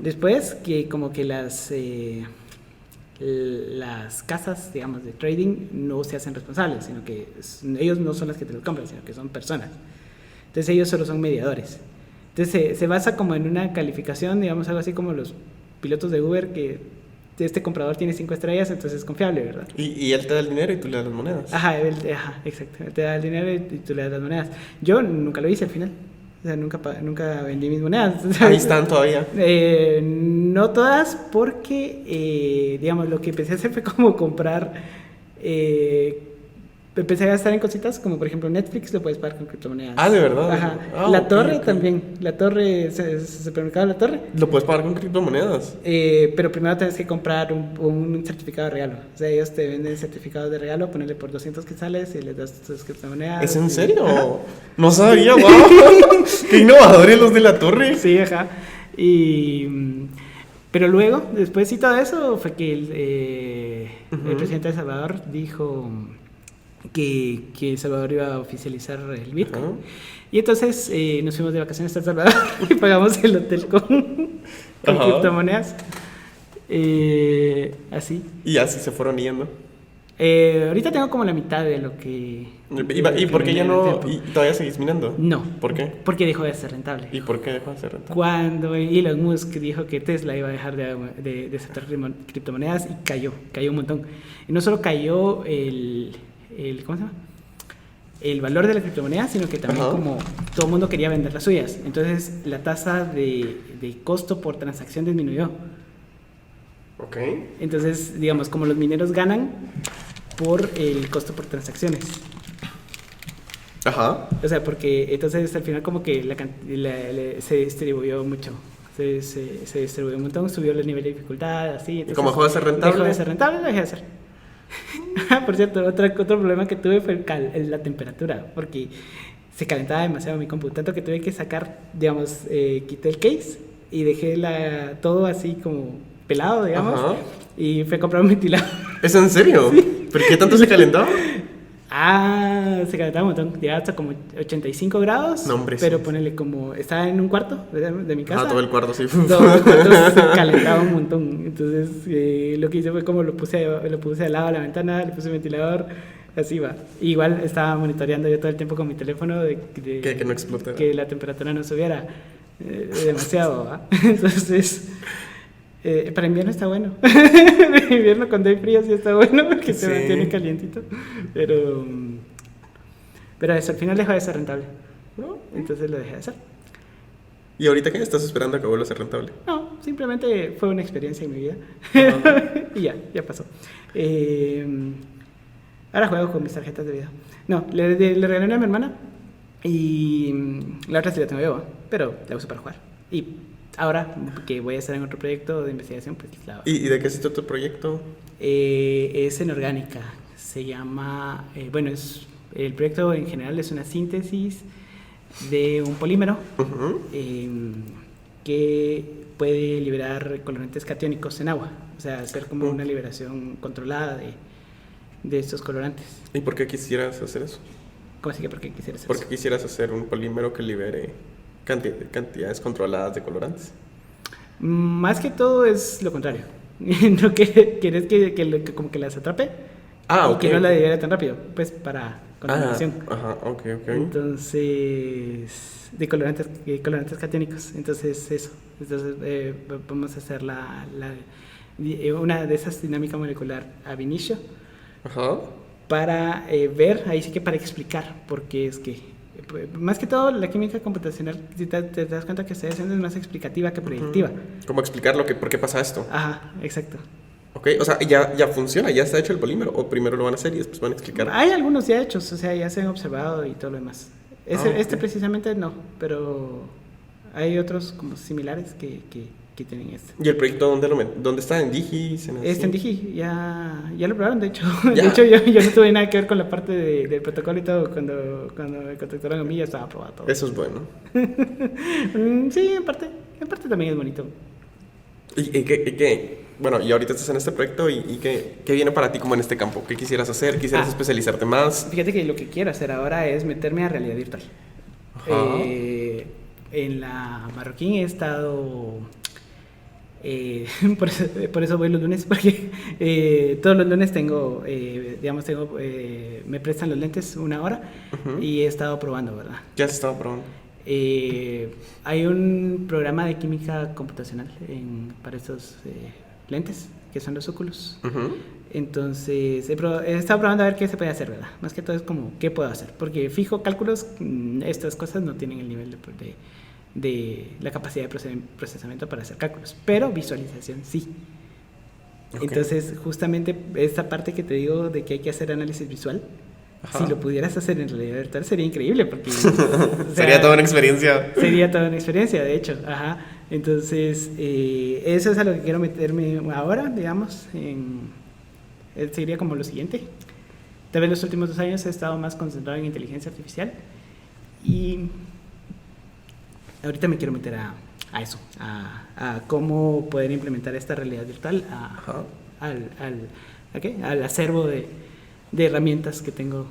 [SPEAKER 2] Después, que como que las casas, digamos, de trading no se hacen responsables, sino que ellos no son las que te los compran, sino que son personas. Entonces ellos solo son mediadores. Entonces se basa como en una calificación, digamos, algo así como los pilotos de Uber, que este comprador tiene 5 estrellas, entonces es confiable, ¿verdad?
[SPEAKER 1] Y él te da el dinero y tú le das las monedas.
[SPEAKER 2] Ajá, exacto. Él te da el dinero y tú le das las monedas. Yo nunca lo hice al final. O sea, nunca vendí mis monedas.
[SPEAKER 1] Ahí están todavía.
[SPEAKER 2] No todas, porque, digamos, lo que empecé a hacer fue como comprar empecé a gastar en cositas como por ejemplo Netflix lo puedes pagar con criptomonedas.
[SPEAKER 1] Ah, ¿de verdad?
[SPEAKER 2] Ajá.
[SPEAKER 1] Ah,
[SPEAKER 2] Torre
[SPEAKER 1] ok.
[SPEAKER 2] también. La Torre, supermercado La Torre.
[SPEAKER 1] Lo puedes pagar con criptomonedas.
[SPEAKER 2] Pero primero tienes que comprar un certificado de regalo. O sea, ellos te venden certificados de regalo, ponerle por 200 quetzales y les das tus criptomonedas.
[SPEAKER 1] ¿Es en
[SPEAKER 2] y-
[SPEAKER 1] serio?
[SPEAKER 2] Ajá.
[SPEAKER 1] No sabía, wow. Qué innovadores los de la torre.
[SPEAKER 2] Sí, ajá. Pero luego, después y todo eso, fue que el presidente de El Salvador dijo que El Salvador iba a oficializar el Bitcoin.
[SPEAKER 1] Ajá.
[SPEAKER 2] Y entonces nos fuimos de vacaciones a El Salvador y pagamos el hotel con
[SPEAKER 1] Ajá.
[SPEAKER 2] criptomonedas. Así.
[SPEAKER 1] Y así se fueron yendo.
[SPEAKER 2] Ahorita tengo como la mitad de lo que...
[SPEAKER 1] ¿Y por qué ya
[SPEAKER 2] miné en el
[SPEAKER 1] no?
[SPEAKER 2] tiempo.
[SPEAKER 1] ¿Y todavía seguís minando?
[SPEAKER 2] No.
[SPEAKER 1] ¿Por qué?
[SPEAKER 2] Porque dejó de ser rentable.
[SPEAKER 1] ¿Y por qué dejó de ser rentable?
[SPEAKER 2] Cuando Elon Musk dijo que Tesla iba a dejar de aceptar criptomonedas y cayó un montón. Y no solo cayó ¿cómo se llama? El valor de la criptomoneda, sino que también
[SPEAKER 1] Ajá.
[SPEAKER 2] como todo el mundo quería vender las suyas. Entonces la tasa de costo por transacción disminuyó.
[SPEAKER 1] Ok.
[SPEAKER 2] Entonces, digamos, como los mineros ganan por el costo por transacciones.
[SPEAKER 1] Ajá.
[SPEAKER 2] O sea, porque entonces al final como que se distribuyó mucho. Se distribuyó un montón, subió el nivel de dificultad, así.
[SPEAKER 1] ¿Y
[SPEAKER 2] Entonces,
[SPEAKER 1] como dejó de ser rentable?
[SPEAKER 2] Dejó de ser rentable, lo dejé de hacer. Por cierto, otro problema que tuve fue la temperatura, porque se calentaba demasiado mi compu, tanto que tuve que sacar, digamos, quité el case y dejé todo así como pelado, digamos,
[SPEAKER 1] Ajá.
[SPEAKER 2] y fui a comprar un ventilador.
[SPEAKER 1] ¿Es en serio? ¿Por qué tanto se calentaba?
[SPEAKER 2] Se calentaba un montón, llegaba hasta como 85 grados,
[SPEAKER 1] No, hombre,
[SPEAKER 2] pero
[SPEAKER 1] sí.
[SPEAKER 2] ponele como, estaba en un cuarto de mi casa.
[SPEAKER 1] Ah, todo el cuarto, sí.
[SPEAKER 2] Todo el cuarto se calentaba un montón. Entonces lo que hice fue como lo puse al lado de la ventana, le puse un ventilador, así va. Igual estaba monitoreando yo todo el tiempo con mi teléfono
[SPEAKER 1] Que no explote.
[SPEAKER 2] que la temperatura no subiera demasiado, ¿va? Entonces para invierno está bueno. En invierno cuando hay frío sí está bueno porque se
[SPEAKER 1] Sí.
[SPEAKER 2] mantiene calientito. Pero eso al final dejó de ser rentable.
[SPEAKER 1] ¿No?
[SPEAKER 2] Entonces lo dejé de hacer.
[SPEAKER 1] ¿Y ahorita qué estás esperando a que vuelva a ser rentable?
[SPEAKER 2] No, simplemente fue una experiencia en mi vida.
[SPEAKER 1] Ajá.
[SPEAKER 2] Y ya pasó. Ahora juego con mis tarjetas de video. No, le regalé una a mi hermana y la otra sí la tengo yo, ¿va? Pero la uso para jugar. Y ahora que voy a estar en otro proyecto de investigación, pues la
[SPEAKER 1] ¿Y de qué se trata tu proyecto?
[SPEAKER 2] es en orgánica. Se llama, el proyecto en general es una síntesis de un polímero
[SPEAKER 1] Ujú.
[SPEAKER 2] que puede liberar colorantes catiónicos en agua, o sea, hacer como una liberación controlada de estos colorantes.
[SPEAKER 1] ¿Y por qué quisieras hacer eso?
[SPEAKER 2] ¿Cómo así que por qué quisieras hacer
[SPEAKER 1] ¿Por qué
[SPEAKER 2] eso?
[SPEAKER 1] quisieras hacer un polímero que libere cantidades controladas de colorantes?
[SPEAKER 2] Más que todo es lo contrario. No que quieres que como que las atrape y
[SPEAKER 1] Ok.
[SPEAKER 2] que no la libere tan rápido, pues para contaminación.
[SPEAKER 1] Ajá, ok.
[SPEAKER 2] Entonces, de colorantes catiónicos. Entonces, eso. Entonces, vamos a hacer una de esas dinámica molecular ab initio
[SPEAKER 1] Ajá.
[SPEAKER 2] para ver, ahí sí que para explicar, porque es que, más que todo, la química computacional, si te das cuenta que estoy haciendo es más explicativa que predictiva.
[SPEAKER 1] ¿Cómo explicar por qué pasa esto?
[SPEAKER 2] Ajá, exacto.
[SPEAKER 1] Ok, o sea, ya funciona, ya está hecho el polímero, o primero lo van a hacer y después van a explicar.
[SPEAKER 2] Hay algunos ya hechos, o sea, ya se han observado y todo lo demás.
[SPEAKER 1] Ok.
[SPEAKER 2] Este precisamente no, pero hay otros como similares que tienen este.
[SPEAKER 1] ¿Y el proyecto dónde está? ¿En Digis?
[SPEAKER 2] Este en Digi, ya lo probaron, de hecho.
[SPEAKER 1] Ya.
[SPEAKER 2] De hecho, yo no tuve nada que ver con la parte del protocolo y todo. Cuando me contactaron a mí ya estaba aprobado todo.
[SPEAKER 1] Eso es bueno.
[SPEAKER 2] Sí, en parte también es bonito.
[SPEAKER 1] ¿Y qué? Bueno, y ahorita estás en este proyecto y ¿qué viene para ti como en este campo? ¿Qué quisieras hacer? ¿Quisieras especializarte más?
[SPEAKER 2] Fíjate que lo que quiero hacer ahora es meterme a realidad virtual.
[SPEAKER 1] Ajá.
[SPEAKER 2] En la Marroquín he estado... por eso voy los lunes, porque todos los lunes me prestan los lentes una hora
[SPEAKER 1] Ujú.
[SPEAKER 2] y he estado probando, ¿verdad?
[SPEAKER 1] ¿Ya has estado probando?
[SPEAKER 2] Hay un programa de química computacional para estos lentes, que son los Oculus.
[SPEAKER 1] Ujú.
[SPEAKER 2] Entonces he estado probando a ver qué se puede hacer, ¿verdad? Más que todo es como, ¿qué puedo hacer? Porque fijo, cálculos, estas cosas no tienen el nivel de la capacidad de procesamiento para hacer cálculos, pero visualización sí.
[SPEAKER 1] Ok.
[SPEAKER 2] Entonces, justamente esta parte que te digo de que hay que hacer análisis visual,
[SPEAKER 1] Ajá.
[SPEAKER 2] si lo pudieras hacer en realidad virtual sería increíble porque o sea,
[SPEAKER 1] Sería toda una experiencia.
[SPEAKER 2] sería toda una experiencia, de hecho. Ajá. Entonces, eso es a lo que quiero meterme ahora, digamos. Sería como lo siguiente. Tal vez los últimos 2 años he estado más concentrado en inteligencia artificial y ahorita me quiero meter a eso, a cómo poder implementar esta realidad virtual
[SPEAKER 1] Ajá.
[SPEAKER 2] al acervo de herramientas que tengo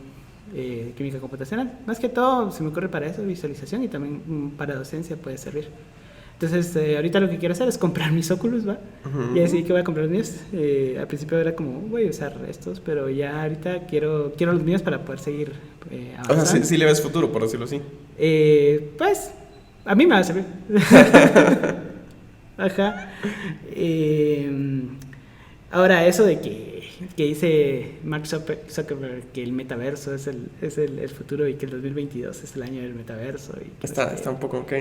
[SPEAKER 2] de química computacional. Más que todo se me ocurre para eso, visualización, y también para docencia puede servir. Entonces, ahorita lo que quiero hacer es comprar mis Oculus, ¿va?
[SPEAKER 1] Ujú.
[SPEAKER 2] Y así que voy a comprar los míos. Al principio era como, voy a usar estos, pero ya ahorita quiero los míos para poder seguir
[SPEAKER 1] O
[SPEAKER 2] avanzando.
[SPEAKER 1] sea, sí le ves futuro, por decirlo así.
[SPEAKER 2] Pues, a mí me va a servir. Ajá. Ahora, eso de que dice Mark Zuckerberg que el metaverso es el futuro y que el 2022 es el año del metaverso. Y que
[SPEAKER 1] Está un poco, ok.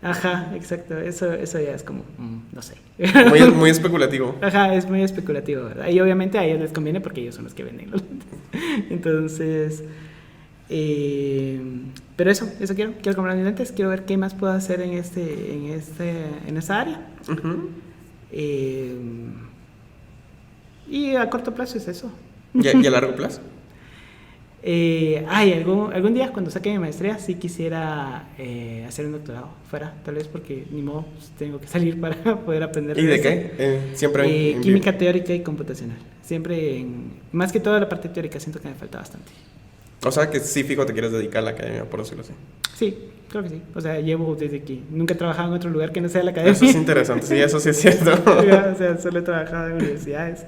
[SPEAKER 2] Ajá, exacto. Eso ya es como, no sé.
[SPEAKER 1] Muy especulativo.
[SPEAKER 2] Ajá, es muy especulativo, ¿verdad? Y obviamente a ellos les conviene porque ellos son los que venden los lentes. Entonces, pero eso quiero comprar mis lentes, quiero ver qué más puedo hacer en esta área.
[SPEAKER 1] Ujú.
[SPEAKER 2] Y a corto plazo es eso.
[SPEAKER 1] ¿Y a largo plazo?
[SPEAKER 2] Algún día cuando saque mi maestría sí quisiera hacer un doctorado fuera, tal vez porque ni modo, pues, tengo que salir para poder aprender.
[SPEAKER 1] ¿Y de
[SPEAKER 2] eso.
[SPEAKER 1] qué? Siempre en
[SPEAKER 2] Química teórica y computacional. Siempre más que todo la parte teórica siento que me falta bastante.
[SPEAKER 1] O sea, que sí, fijo, te quieres dedicar a la academia, por decirlo así.
[SPEAKER 2] Sí, creo que sí. O sea, llevo desde que nunca he trabajado en otro lugar que no sea la academia.
[SPEAKER 1] Eso es interesante, sí, eso sí es cierto.
[SPEAKER 2] O sea, solo he trabajado en universidades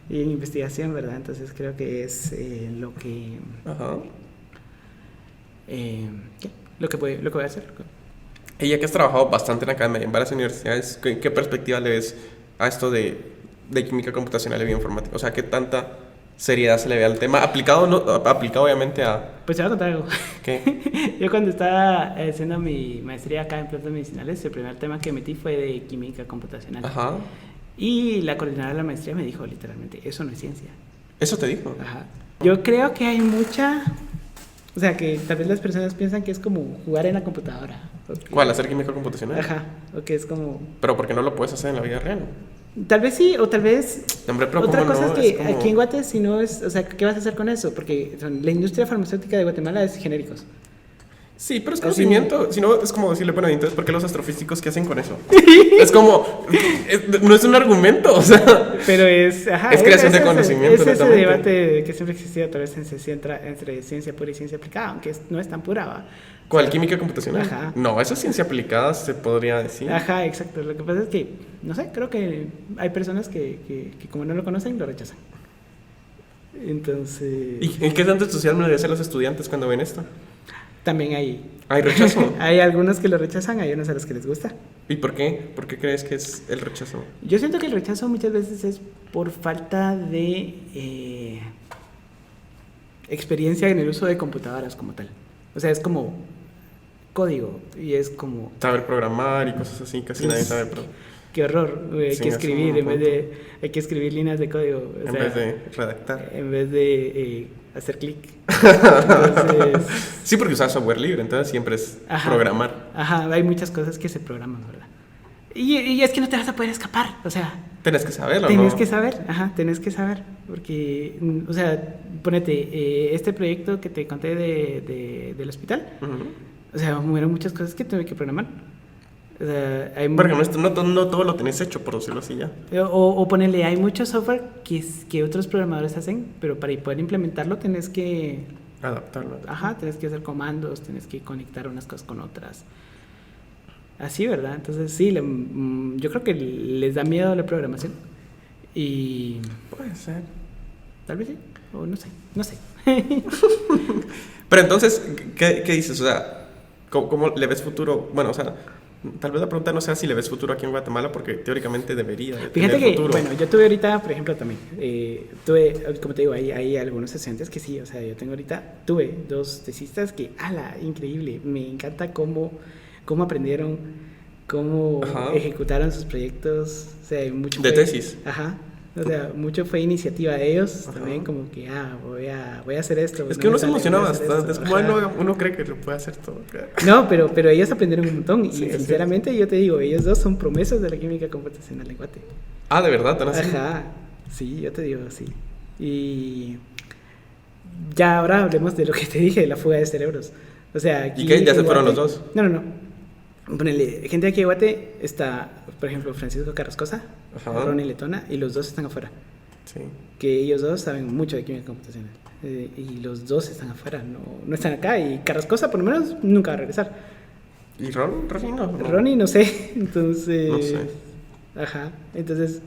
[SPEAKER 2] y en investigación, ¿verdad? Entonces creo que es lo que...
[SPEAKER 1] Ajá.
[SPEAKER 2] Lo que voy a hacer.
[SPEAKER 1] Y ya que has trabajado bastante en academia, en varias universidades, ¿qué perspectiva le ves a esto de química computacional y bioinformática? O sea, ¿qué tanta seriedad se le ve al tema? Aplicado obviamente a...
[SPEAKER 2] Pues te voy a contar algo.
[SPEAKER 1] ¿Qué?
[SPEAKER 2] Yo cuando estaba haciendo mi maestría acá en plantas medicinales, el primer tema que metí fue de química computacional.
[SPEAKER 1] Ajá.
[SPEAKER 2] Y la coordinadora de la maestría me dijo literalmente, eso no es ciencia.
[SPEAKER 1] ¿Eso te dijo?
[SPEAKER 2] Ajá. Yo creo que hay mucha... O sea, que tal vez las personas piensan que es como jugar en la computadora.
[SPEAKER 1] ¿Cuál? ¿Hacer química computacional?
[SPEAKER 2] Ajá. O que es como...
[SPEAKER 1] Pero ¿por qué no lo puedes hacer en la vida real?
[SPEAKER 2] Tal vez sí, o tal vez...
[SPEAKER 1] Hombre, pero
[SPEAKER 2] Otra
[SPEAKER 1] ¿cómo
[SPEAKER 2] cosa
[SPEAKER 1] no?
[SPEAKER 2] es que
[SPEAKER 1] Es como-
[SPEAKER 2] aquí en Guate, si no es... O sea, ¿qué vas a hacer con eso? Porque la industria farmacéutica de Guatemala es genéricos.
[SPEAKER 1] Sí, pero es
[SPEAKER 2] Así-
[SPEAKER 1] conocimiento. Si no, es como decirle, bueno, entonces, ¿por qué los astrofísicos qué hacen con eso? Es como, no es un argumento, o sea.
[SPEAKER 2] Pero es... Ajá,
[SPEAKER 1] Es creación de
[SPEAKER 2] ese-
[SPEAKER 1] conocimiento,
[SPEAKER 2] Es ese
[SPEAKER 1] netamente.
[SPEAKER 2] debate que siempre ha existido tal vez entre ciencia pura y ciencia aplicada, aunque no es tan pura, ¿va?
[SPEAKER 1] ¿Cuál? ¿Química computacional?
[SPEAKER 2] Ajá.
[SPEAKER 1] No, eso es ciencia aplicada, se podría decir.
[SPEAKER 2] Ajá, exacto. Lo que pasa es que, no sé, creo que hay personas que como no lo conocen, lo rechazan. Entonces...
[SPEAKER 1] ¿Y en qué tanto entusiasmo le hacen los estudiantes cuando ven esto?
[SPEAKER 2] También
[SPEAKER 1] ¿Hay rechazo?
[SPEAKER 2] hay algunos que lo rechazan, hay unos a los que les gusta.
[SPEAKER 1] ¿Y por qué? ¿Por qué crees que es el rechazo?
[SPEAKER 2] Yo siento que el rechazo muchas veces es por falta de experiencia en el uso de computadoras como tal. O sea, es como código y es como...
[SPEAKER 1] Saber programar y cosas así, casi nadie sabe, pero
[SPEAKER 2] Qué horror, güey, hay
[SPEAKER 1] Sí,
[SPEAKER 2] que
[SPEAKER 1] es
[SPEAKER 2] escribir
[SPEAKER 1] un
[SPEAKER 2] en vez de... Hay que escribir líneas de código. O
[SPEAKER 1] en
[SPEAKER 2] sea,
[SPEAKER 1] vez de redactar.
[SPEAKER 2] en vez de hacer clic. Entonces...
[SPEAKER 1] Sí, porque usas software libre, entonces siempre es
[SPEAKER 2] Ajá.
[SPEAKER 1] programar.
[SPEAKER 2] Ajá, hay muchas cosas que se programan, ¿verdad? Y es que no te vas a poder escapar, o sea...
[SPEAKER 1] Tenés que saberlo,
[SPEAKER 2] Tenés
[SPEAKER 1] ¿no?
[SPEAKER 2] que saber, ajá, tenés que saber, porque, o sea, ponete, este proyecto que te conté del hospital,
[SPEAKER 1] Ujú.
[SPEAKER 2] o sea, hubieron muchas cosas que tuve que programar. O sea, hay
[SPEAKER 1] Porque no todo lo tenés hecho, por decirlo así ya.
[SPEAKER 2] o ponele, hay mucho software que otros programadores hacen, pero para poder implementarlo tenés que,
[SPEAKER 1] Adaptarlo.
[SPEAKER 2] ajá, tenés que hacer comandos, tenés que conectar unas cosas con otras. Así, ¿verdad? Entonces, sí, yo creo que les da miedo la programación. Y
[SPEAKER 1] Puede ser.
[SPEAKER 2] tal vez sí, o no sé.
[SPEAKER 1] Pero entonces, ¿qué dices? O sea, ¿cómo le ves futuro? Bueno, o sea, tal vez la pregunta no sea si le ves futuro aquí en Guatemala, porque teóricamente debería de
[SPEAKER 2] Fíjate
[SPEAKER 1] tener
[SPEAKER 2] que,
[SPEAKER 1] futuro.
[SPEAKER 2] bueno, yo tuve ahorita, por ejemplo, también, como te digo, hay algunos estudiantes que sí, o sea, tuve 2 tesistas que, ala, increíble, me encanta cómo aprendieron, cómo
[SPEAKER 1] Ajá.
[SPEAKER 2] ejecutaron sus proyectos, o sea, hay mucho
[SPEAKER 1] ¿De
[SPEAKER 2] fue-
[SPEAKER 1] tesis?
[SPEAKER 2] Ajá, O sea, mucho fue iniciativa de ellos, también como que, voy a hacer esto.
[SPEAKER 1] Es
[SPEAKER 2] no
[SPEAKER 1] que
[SPEAKER 2] me
[SPEAKER 1] uno se
[SPEAKER 2] sale,
[SPEAKER 1] emociona
[SPEAKER 2] voy a hacer
[SPEAKER 1] bastante.
[SPEAKER 2] esto.
[SPEAKER 1] Es como,
[SPEAKER 2] Ajá.
[SPEAKER 1] uno cree que lo puede hacer todo.
[SPEAKER 2] No, pero ellos aprendieron un montón.
[SPEAKER 1] Sí,
[SPEAKER 2] Y
[SPEAKER 1] es
[SPEAKER 2] sinceramente yo te digo, ellos dos son promesas de la química computacional en Guate.
[SPEAKER 1] Ah, ¿de verdad? ¿Tan así?
[SPEAKER 2] Ajá, sí, yo te digo, sí. Y ya ahora hablemos de lo que te dije, de la fuga de cerebros. O sea, aquí
[SPEAKER 1] ¿Y qué? ¿Ya
[SPEAKER 2] en
[SPEAKER 1] se fueron
[SPEAKER 2] Guate-
[SPEAKER 1] los dos?
[SPEAKER 2] No. Ponele, gente aquí de Guate está, por ejemplo, Francisco Carrascosa,
[SPEAKER 1] Ajá.
[SPEAKER 2] Ronnie Letona, y los dos están afuera.
[SPEAKER 1] Sí.
[SPEAKER 2] Que ellos dos saben mucho de química computacional. Y los dos están afuera, no están acá. Y Carrascosa, por lo menos, nunca va a regresar.
[SPEAKER 1] ¿Y Ronnie no? No.
[SPEAKER 2] Ronnie, no sé. Entonces.
[SPEAKER 1] No sé.
[SPEAKER 2] Ajá. Entonces.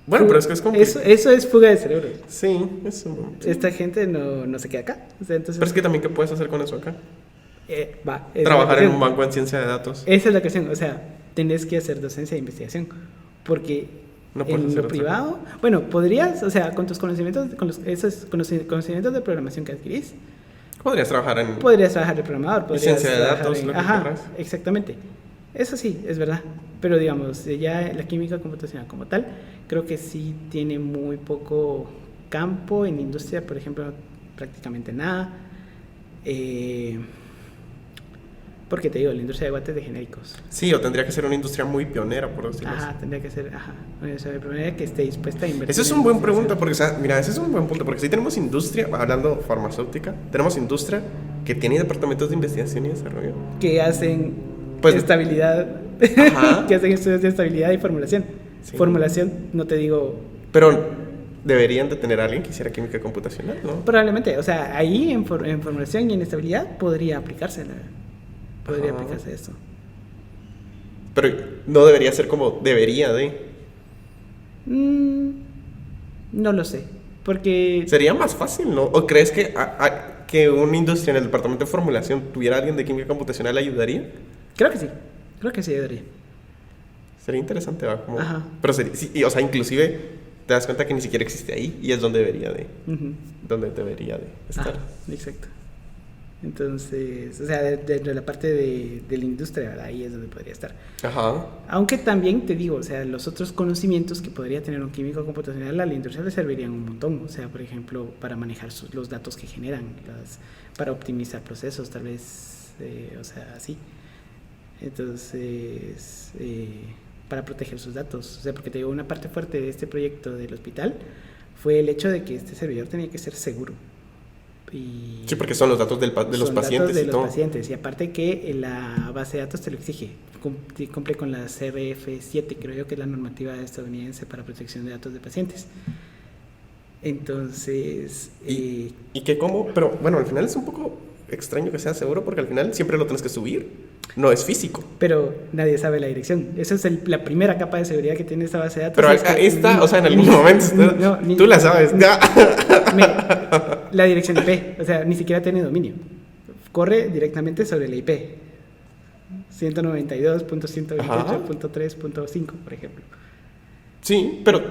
[SPEAKER 1] Bueno, pero es que es como...
[SPEAKER 2] Eso es fuga de cerebros.
[SPEAKER 1] Sí, eso. Sí.
[SPEAKER 2] Esta gente no se queda acá. O sea, entonces,
[SPEAKER 1] Pero es que también, ¿qué puedes hacer con eso acá?
[SPEAKER 2] va. Esa es
[SPEAKER 1] Trabajar
[SPEAKER 2] la
[SPEAKER 1] en
[SPEAKER 2] cuestión.
[SPEAKER 1] un banco en ciencia de datos.
[SPEAKER 2] Esa es la cuestión. O sea, tenés que hacer docencia e investigación. Porque
[SPEAKER 1] No puedes
[SPEAKER 2] en
[SPEAKER 1] hacer
[SPEAKER 2] lo
[SPEAKER 1] otra
[SPEAKER 2] privado, bueno, podrías, o sea, con tus conocimientos, esos conocimientos de programación que adquirís,
[SPEAKER 1] Podrías trabajar en...
[SPEAKER 2] podrías trabajar de programador, podrías
[SPEAKER 1] ciencia de
[SPEAKER 2] trabajar
[SPEAKER 1] datos,
[SPEAKER 2] en-
[SPEAKER 1] lo que
[SPEAKER 2] Ajá,
[SPEAKER 1] querrás.
[SPEAKER 2] exactamente. Eso sí, es verdad. Pero digamos, ya la química computacional como tal, creo que sí tiene muy poco campo en industria, por ejemplo, prácticamente nada. Porque te digo, la industria de guantes de genéricos.
[SPEAKER 1] Sí, o tendría que ser una industria muy pionera, por decirlo así.
[SPEAKER 2] Ajá, tendría que ser, una industria pionera que esté dispuesta a invertir.
[SPEAKER 1] Ese es
[SPEAKER 2] en
[SPEAKER 1] un buen
[SPEAKER 2] investigación.
[SPEAKER 1] pregunta, porque, o sea, mira, ese es un buen punto, porque si tenemos industria, hablando farmacéutica, tenemos industria que tiene departamentos de investigación y desarrollo.
[SPEAKER 2] Que hacen
[SPEAKER 1] Pues-
[SPEAKER 2] estabilidad,
[SPEAKER 1] Ajá.
[SPEAKER 2] que hacen estudios de estabilidad y formulación.
[SPEAKER 1] Sí.
[SPEAKER 2] Formulación, no te digo,
[SPEAKER 1] Pero deberían de tener a alguien que hiciera química computacional, ¿no?
[SPEAKER 2] probablemente, o sea, ahí en formulación y en estabilidad podría aplicarse, podría
[SPEAKER 1] Ajá.
[SPEAKER 2] aplicarse esto.
[SPEAKER 1] Pero no debería ser como debería de.
[SPEAKER 2] No lo sé, porque
[SPEAKER 1] Sería más fácil, ¿no? ¿O crees que, que una industria en el departamento de formulación tuviera alguien de química computacional ayudaría?
[SPEAKER 2] creo que sí debería.
[SPEAKER 1] Sería interesante, ¿va? Como...
[SPEAKER 2] Ajá.
[SPEAKER 1] Pero sería, sí, o sea, inclusive te das cuenta que ni siquiera existe ahí y es donde debería de,
[SPEAKER 2] Ujú.
[SPEAKER 1] donde debería de estar.
[SPEAKER 2] Ajá, exacto. Entonces, o sea, dentro de la parte de la industria, ¿verdad? Ahí es donde podría estar.
[SPEAKER 1] Ajá.
[SPEAKER 2] Aunque también te digo, o sea, los otros conocimientos que podría tener un químico computacional a la industria le servirían un montón. O sea, por ejemplo, para manejar los datos que generan, para optimizar procesos, tal vez, o sea, así. Entonces, para proteger sus datos. O sea, porque te digo, una parte fuerte de este proyecto del hospital fue el hecho de que este servidor tenía que ser seguro. Y
[SPEAKER 1] Sí, porque son los datos de los
[SPEAKER 2] son
[SPEAKER 1] pacientes
[SPEAKER 2] datos de
[SPEAKER 1] y
[SPEAKER 2] los
[SPEAKER 1] todo.
[SPEAKER 2] pacientes. Y aparte que la base de datos te lo exige. Cumple con la CRF7, creo yo que es la normativa estadounidense para protección de datos de pacientes. Entonces,
[SPEAKER 1] ¿Y qué cómo? Pero bueno, al final es un poco extraño que sea seguro porque al final siempre lo tienes que subir. No es físico.
[SPEAKER 2] pero nadie sabe la dirección. Esa es la primera capa de seguridad que tiene esta base de datos.
[SPEAKER 1] Pero
[SPEAKER 2] es que
[SPEAKER 1] ahí está, o sea, en
[SPEAKER 2] ni-
[SPEAKER 1] algún momento
[SPEAKER 2] no, ni-
[SPEAKER 1] tú la sabes.
[SPEAKER 2] la dirección IP, o sea, ni siquiera tiene dominio. Corre directamente sobre la IP. 192.128.3.5, por ejemplo.
[SPEAKER 1] Sí, pero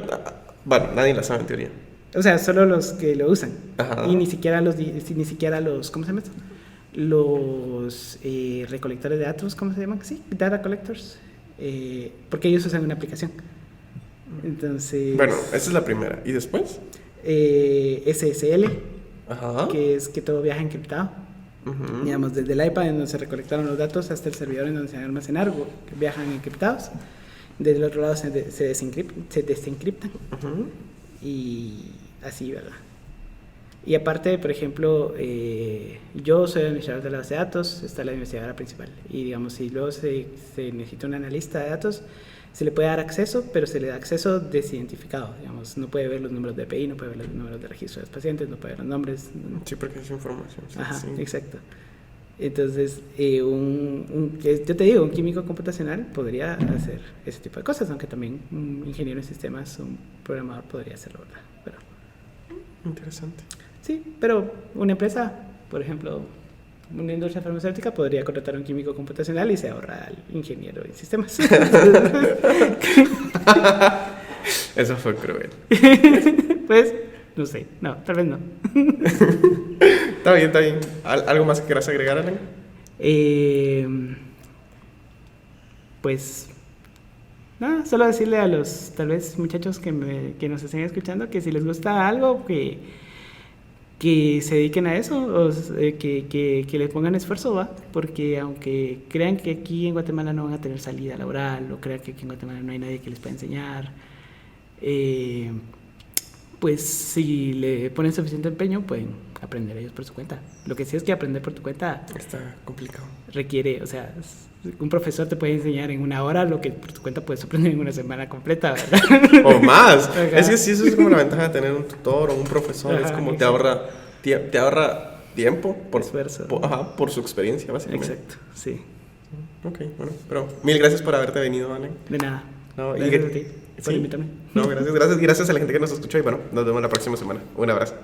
[SPEAKER 1] bueno, nadie la sabe en teoría.
[SPEAKER 2] O sea, solo los que lo usan.
[SPEAKER 1] Ajá.
[SPEAKER 2] Y ni siquiera los, ¿cómo se llama esto? Los recolectores de datos, ¿cómo se llaman? Sí, data collectors. Porque ellos usan una aplicación. Entonces,
[SPEAKER 1] Bueno, esa es la primera. ¿Y después?
[SPEAKER 2] SSL,
[SPEAKER 1] Ajá.
[SPEAKER 2] que es que todo viaja encriptado.
[SPEAKER 1] Ujú.
[SPEAKER 2] Digamos, desde el iPad en donde se recolectaron los datos hasta el servidor en donde se van a almacenar, que viajan encriptados. Desde el otro lado se desencriptan.
[SPEAKER 1] Ujú.
[SPEAKER 2] Y así, ¿verdad? Y aparte, por ejemplo, yo soy administrador de la base de datos, está la investigadora principal. Y digamos, si luego se necesita un analista de datos, se le puede dar acceso, pero se le da acceso desidentificado. Digamos, no puede ver los números de EPI, no puede ver los números de registro de los pacientes, no puede ver los nombres.
[SPEAKER 1] Sí, porque es información. Sí,
[SPEAKER 2] Ajá,
[SPEAKER 1] sí.
[SPEAKER 2] exacto. Entonces, yo te digo, un químico computacional podría hacer ese tipo de cosas, aunque también un ingeniero en sistemas, un programador podría hacerlo, ¿verdad? Pero,
[SPEAKER 1] Interesante.
[SPEAKER 2] sí, pero una empresa, por ejemplo, una industria farmacéutica podría contratar a un químico computacional y se ahorra al ingeniero en sistemas.
[SPEAKER 1] Eso fue cruel.
[SPEAKER 2] Pues, no sé, no, tal vez no.
[SPEAKER 1] Está bien, está bien. ¿Algo más que quieras agregar, Alan?
[SPEAKER 2] Pues, No, solo decirle a los, tal vez, muchachos que nos estén escuchando, que si les gusta algo, que se dediquen a eso, o que le pongan esfuerzo, ¿va? Porque aunque crean que aquí en Guatemala no van a tener salida laboral, o crean que aquí en Guatemala no hay nadie que les pueda enseñar, pues si le ponen suficiente empeño, pueden aprender ellos por su cuenta. Lo que sí es que aprender por tu cuenta
[SPEAKER 1] Está complicado.
[SPEAKER 2] requiere, o sea, un profesor te puede enseñar en una hora lo que por tu cuenta puedes aprender en una semana completa, ¿verdad?
[SPEAKER 1] O más.
[SPEAKER 2] Ajá.
[SPEAKER 1] Es que sí, eso es como la ventaja de tener un tutor o un profesor.
[SPEAKER 2] Ajá,
[SPEAKER 1] es como
[SPEAKER 2] exacto.
[SPEAKER 1] te ahorra tiempo
[SPEAKER 2] Esfuerzo.
[SPEAKER 1] por su experiencia, básicamente.
[SPEAKER 2] Exacto, sí.
[SPEAKER 1] Ok, bueno. Pero mil gracias por haberte venido, Alan.
[SPEAKER 2] De nada.
[SPEAKER 1] No,
[SPEAKER 2] Gracias a ti por
[SPEAKER 1] sí.
[SPEAKER 2] invitarme.
[SPEAKER 1] No, gracias, gracias. Y gracias a la gente que nos escuchó. Y bueno, nos vemos la próxima semana. Un abrazo.